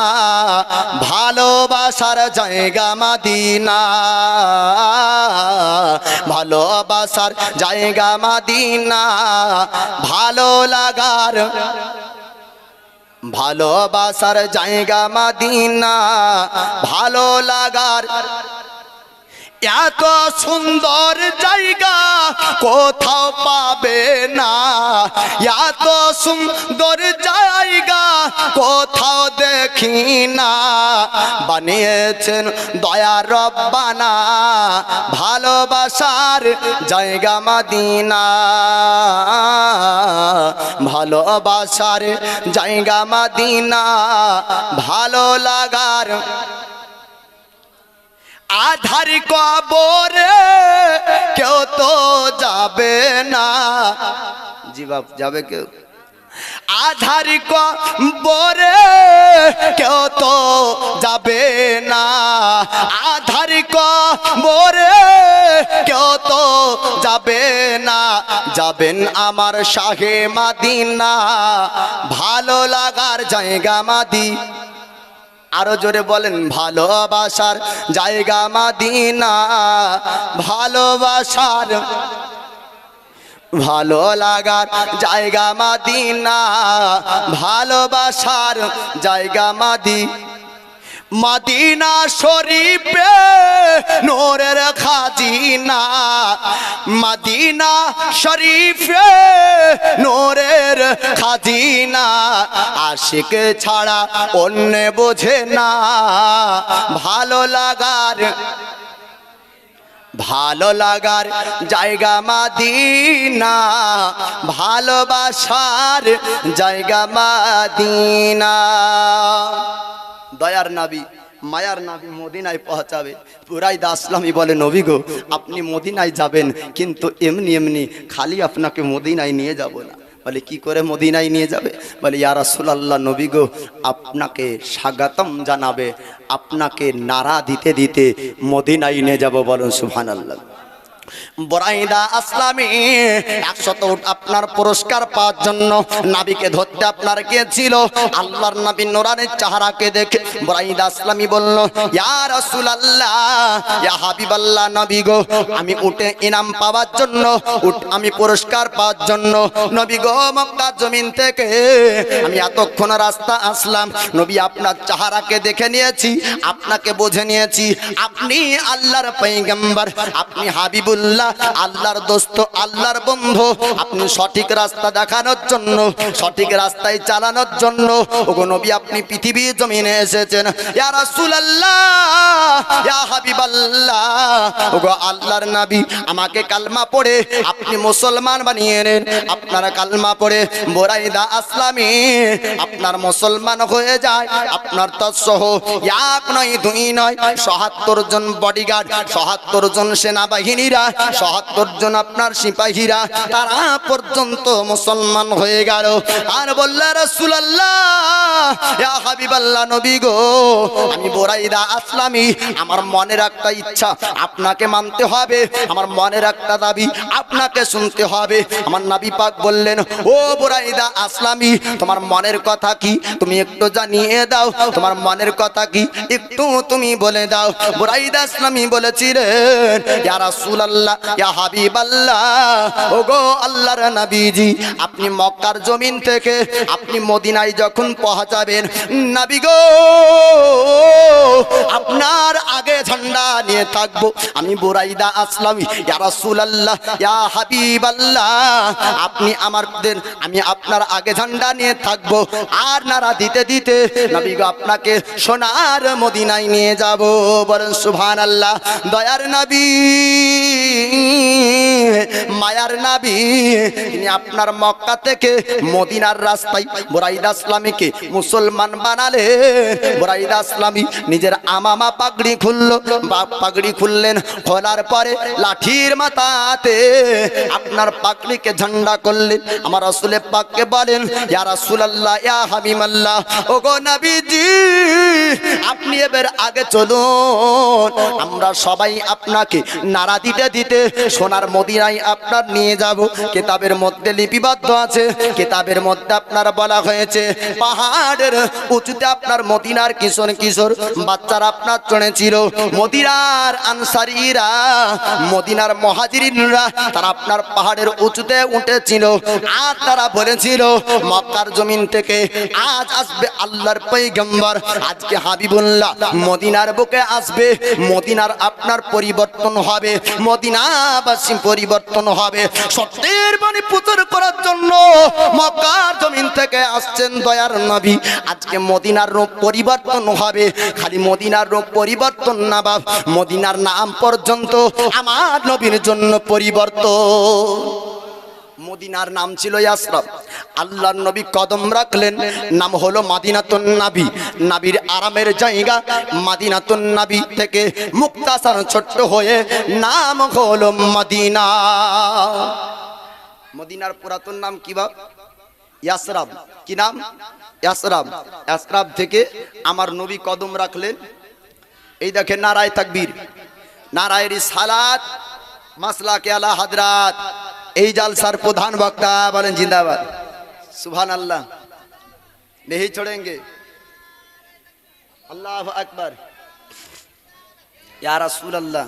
ভালোবাসার জায়গা মদিনা, ভালোবাসার জায়গা মদিনা, ভালো লাগার, ভালোবাসার জায়গা মদিনা, ভালো লাগার। এত সুন্দর জায়গা কোথাও পাবে না, এত সুন্দর জায়গা কোথাও দেখি না, বানিয়েছেন দয়া রব্বানা ভালোবাসার জায়গা মদিনা, ভালোবাসার জায়গা মদিনা, ভালো লাগার। আধার কবরে কেউ তো যাবে না, জি বাপ যাবে কেউ? আধার কবরে কেউ তো যাবে না, আধার কবরে কেউ তো যাবে না, যাবেন আমার শাহে মদিনা, ভালো লাগার জায়গা মদিনা। আরো জোরে বলেন, ভালোবাসার জায়গা মদিনা, ভালোবাসার। ভালো লাগার জায়গা মদিনা, ভালোবাসার জায়গা মদিনা শরীফে নূরের খাজিনা, মদিনা শরীফে নূরের খাজিনা, আশিক ছাড়া অন্য বোঝে না। ভালো লাগার জায়গা মদিনা, ভালোবাসার জায়গা মদিনা। দয়ার নবী মায়ার নবী মদিনায় পৌঁছাবে। বুরাইদা আসলামী বলে, নবী গো আপনি মদিনায় যাবেন, কিন্তু এমনি এমনি খালি আপনাকে মদিনায় নিয়ে যাব না। বলে কি করে মদিনায় নিয়ে যাবে? বলে ইয়া রাসূলুল্লাহ, নবী গো আপনাকে স্বাগতম জানাবে, আপনাকে নারা দিতে দিতে মদিনায় নিয়ে যাব। বলুন সুবহানাল্লাহ। বুরাইদা আসলামী 100 উট আপনার পুরস্কার পাওয়ার জন্য নবীকে ধরতে আপনার গিয়েছিল। আল্লাহর নবী নূরানের চেহারাকে দেখে বুরাইদা আসলামী বলল, ইয়া রাসূলুল্লাহ, ইয়া হাবিবাল্লাহ, নবী গো আমি উটে ইনাম পাওয়ার জন্য, আমি পুরস্কার পাওয়ার জন্য নবী গো মক্কা জমিন থেকে আমি এতক্ষণ রাস্তা আসলাম। নবী আপনার চেহারাকে দেখে নিয়েছি, আপনাকে বুঝে নিয়েছি, আপনি আল্লাহর পয়গম্বর, আপনি হাবিবুল্লাহ, আল্লাহর দোস্ত, আল্লাহর বন্ধু। আপনি সঠিক রাস্তা দেখানোর জন্য, সঠিক রাস্তায় চালানোর জন্য ওগো নবী আপনি পৃথিবীর জমিনে এসেছেন। ইয়া রাসূলুল্লাহ, ইয়া হাবিবাল্লাহ, ওগো আল্লাহর নবী আমাকে কালমা পড়ে আপনি মুসলমান বানিয়ে নেন। আপনার কালমা পড়ে বুরাইদা আসলামী আপনার মুসলমান হয়ে যায়। আপনার তৎসহ এক নয় দুই নয় ৭৭ জন বডিগার্ড, ৭৭ জন সেনাবাহিনীরা, ৭৭ জন আপনার সিপাহীরা, তারা পর্যন্ত মুসলমান হয়ে গেল। আর বললেন রাসূলুল্লাহ, ইয়া হাবিবাল্লাহ, নবী গো আমি বুরাইদা আসলামী, আমার মনের একটা ইচ্ছা আপনাকে মানতে হবে, আমার মনের একটা দাবি আপনাকে শুনতে হবে। আমার নবী পাক বললেন, ও বুরাইদা আসলামী, তোমার মনের কথা কি তুমি একটু জানিয়ে দাও, তোমার মনের কথা কি একটু তুমি বলে দাও। বুরাইদা আসলামী বলেছিলেন, ইয়া রাসূলুল্লাহ, ইয়া হাবিবাল্লাহ, ওগো আল্লাহর নবীজি আপনি মক্কার জমিন থেকে আপনি মদিনায় যখন পৌঁছাবেন, নবী গো আপনার আগে ঝান্ডা নিয়ে থাকবো আমি বুরাইদা আসলামী। ইয়া রাসূলুল্লাহ, ইয়া হাবিবাল্লাহ, আপনি আমি আপনার আগে ঝান্ডা নিয়ে থাকবো, আর নারা দিতে দিতে নবী গো আপনাকে সোনার মদিনায় নিয়ে যাব। বলেন সুবহানাল্লাহ। দয়ার নবী মায়ার নবী তিনি আপনার মক্কা থেকে মদিনার রাস্তায় বুরাইদা আসলামীকে মুসলমান বানালে। বুরাইদা আসলামী নিজের আমামা পাগড়ি খুললেন, খোলার পরে লাঠির মাথাতে আপনার পাগড়িকে ঝান্ডা করলেন। আমার রাসূল পাককে বলেন, ইয়া রাসূলুল্লাহ, ইয়া হাবিবাল্লাহ, ওগো নবীজি আপনি এবার আগে চলুন, আমরা সবাই আপনাকে নারা দিতে দিতে সোনার মদিনায় আপনার নিয়ে যাব। কিতাবের মধ্যে লিপিবদ্ধ আছে, কিতাবের মধ্যে আপনার বলা হয়েছে পাহাড়ের উঁচুতে আপনার মদিনার কিশোর কিশোর বাচ্চারা আপনার চড়েছিল। মদিনার আনসারীরা, মদিনার মুহাজিরিনরা তারা আপনার পাহাড়ের উঁচুতে উঠেছিল, আর তারা বলেছিল মক্কার জমিন থেকে আজ আসবে আল্লাহর পয়গম্বর, আজকে হাবিবুল্লাহ মদিনার বুকে আসবে, মদিনার আপনার পরিবর্তন হবে, মদিনাবাসী পরিবর্তন হবে। সত্যের বাণী প্রচার করার জন্য মক্কার জমিন থেকে আসছেন দয়ার নবী। আজকে মদিনার রূপ পরিবর্তন হবে। খালি মদিনার রূপ পরিবর্তন না বাপ, মদিনার নাম পর্যন্ত আমার নবীর জন্য পরিবর্তন। মদিনার নাম ছিল ইয়াসরাব। আল্লাহর নবী কদম রাখলেন, নাম হলো মদিনাতুন নবী, নবীর আরামের জায়গা। মদিনাতুন নবী থেকে মুক্তাসার ছোট্ট হয়ে নাম হলো মদিনা। মদিনার পুরাতন নাম কি বাপ? ইয়াসরাব। কি নাম? ইয়াসরাব। ইয়াসরাব থেকে আমার নবী কদম রাখলেন। এই দেখেন নারায়ে তাকবীর, নারায়ে রিসালাত, মাসলাকে আলা হযরত। এই জালসার প্রধান বক্তা বলেন জিন্দাবাদ। সুবহানাল্লাহ। नहीं छोड़ेंगे। अल्लाह আকবার। ইয়া রাসূলুল্লাহ।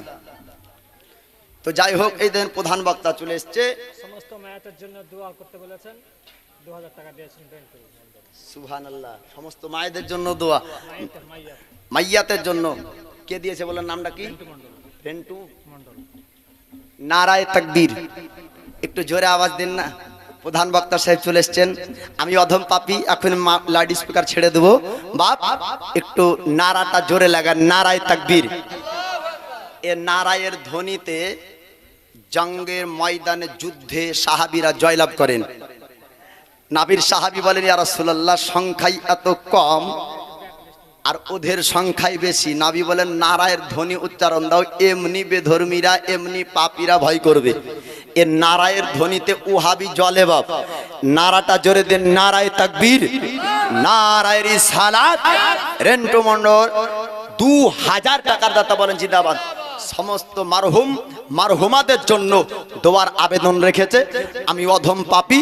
তো যাই হোক, এই দিন প্রধান বক্তা চলে এসেছে। সমস্ত মায়াতের জন্য দোয়া করতে বলেছেন, 2000 টাকা দিয়েছেন বেন্টু মণ্ডল। সুবহানাল্লাহ। সমস্ত মায়েদের জন্য দোয়া, মাইয়াত মাইয়াতের জন্য। কে দিয়েছে বলেন, নামটা কি? বেন্টু মণ্ডল। রেন্টু। মণ্ডল। নারায়ে তাকবীর। একটু জোরে আওয়াজ দিন না। প্রধান বক্তা সাহেব চলে এসছেন। আমি অধম পাপী, এখন লাউড স্পিকার ছেড়ে দেবো। বাপ একটু নারাটা জোরে লাগান, নারায়ে তাকবীর। এ নারায়ের ধ্বনিতে জঙ্গের ময়দানে যুদ্ধে সাহাবীরা জয়লাভ করেন। নাবির সাহাবী বলেন, ইয়া রাসূলুল্লাহ, সংখ্যাই এত কম আর ওদের সংখ্যাই বেশি। নাবি বলেন, নারায়ের ধ্বনি উচ্চারণ দাও, এমনি বেধর্মীরা এমনি পাপীরা ভয় করবে। এ নারায়ের ধ্বনিতে উহাবি জলে বাপ। নারাটা জোরে দেন, নারায়ে তাকবীর, নারায়ে রিসালাত। রেন্টু মণ্ডল 2000 টাকার দাতা বলেন জিন্দাবাদ। সমস্ত মারহুম মারহুমাদের জন্য দোয়ার আবেদন রেখেছে। আমি অধম পাপী,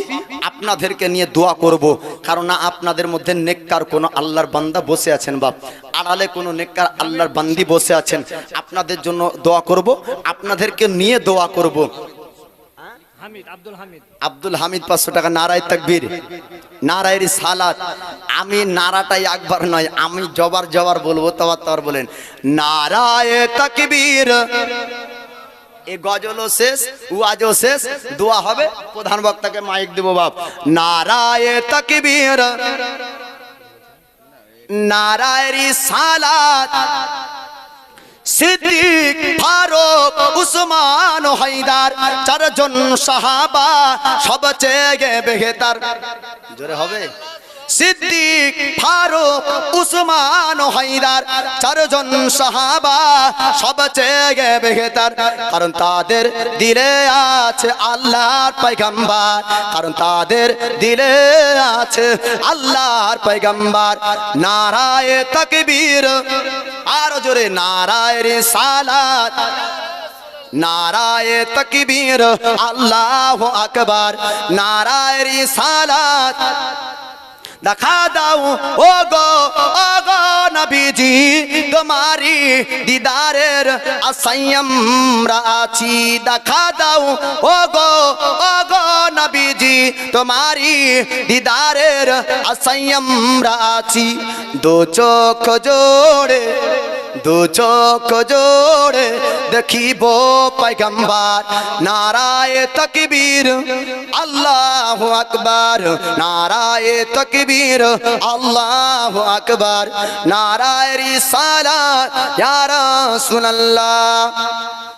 আপনাদেরকে নিয়ে দোয়া করব, কারণ আপনাদের মধ্যে নেককার কোন আল্লাহর বান্দা বসে আছেন বাপ, আড়ালে কোন নেককার আল্লাহর বান্দি বসে আছেন। আপনাদের জন্য দোয়া করব, আপনাদেরকে নিয়ে দোয়া করব। হামিদ, আব্দুল হামিদ। আব্দুল হামিদ 500 টাকা। নারায়ে তাকবীর, নারায়ে রিসালাত। আমি নারাটাই একবার নয়, আমি জবার জবার বলবো, তবার বলেন নারায়ে তাকবীর। এই গজলও শেষ, ওয়াজও শেষ, দোয়া হবে। প্রধান বক্তাকে মাইক দেব বাপ। নারায়ে তাকবীর, নারায়ে রিসালাত। সিদ্দিক, ফারুক, উসমান, হায়দার, চারজন সাহাবা সবচেয়ে বেহতর। জোরে হবে। সিদ্দিক, ফারুক, উসমান, হায়দার, চারজন সাহাবা সবচেয়ে বেহতর, কারণ তাদের দিলে আছে আল্লাহর পয়গম্বর, কারণ তাদের দিলে আছে আল্লাহর পয়গম্বর। নারায়ে তাকবীর, আর জোরে নারায়ে রিসালাত, নারায়ে তাকবীর, আল্লাহু আকবার, নারায়ে রিসালাত। দেখা দাও ও গো নবীজি, তোমারি দিদারের আশায় আমরা আছি। দেখা দাও ও গো নবীজি, তোমারি দিদারের আশায় আমরা আছি। দু চোখ জোড়ে, দু চোখ জোড়ে দেখিব পয়গম্বর। নারায়ে তাকবীর, আল্লাহু আকবার, নারায়ে তাকবীর, আল্লাহু আকবার, নারায়ে রিসালাত, ইয়া রাসূলুল্লাহ।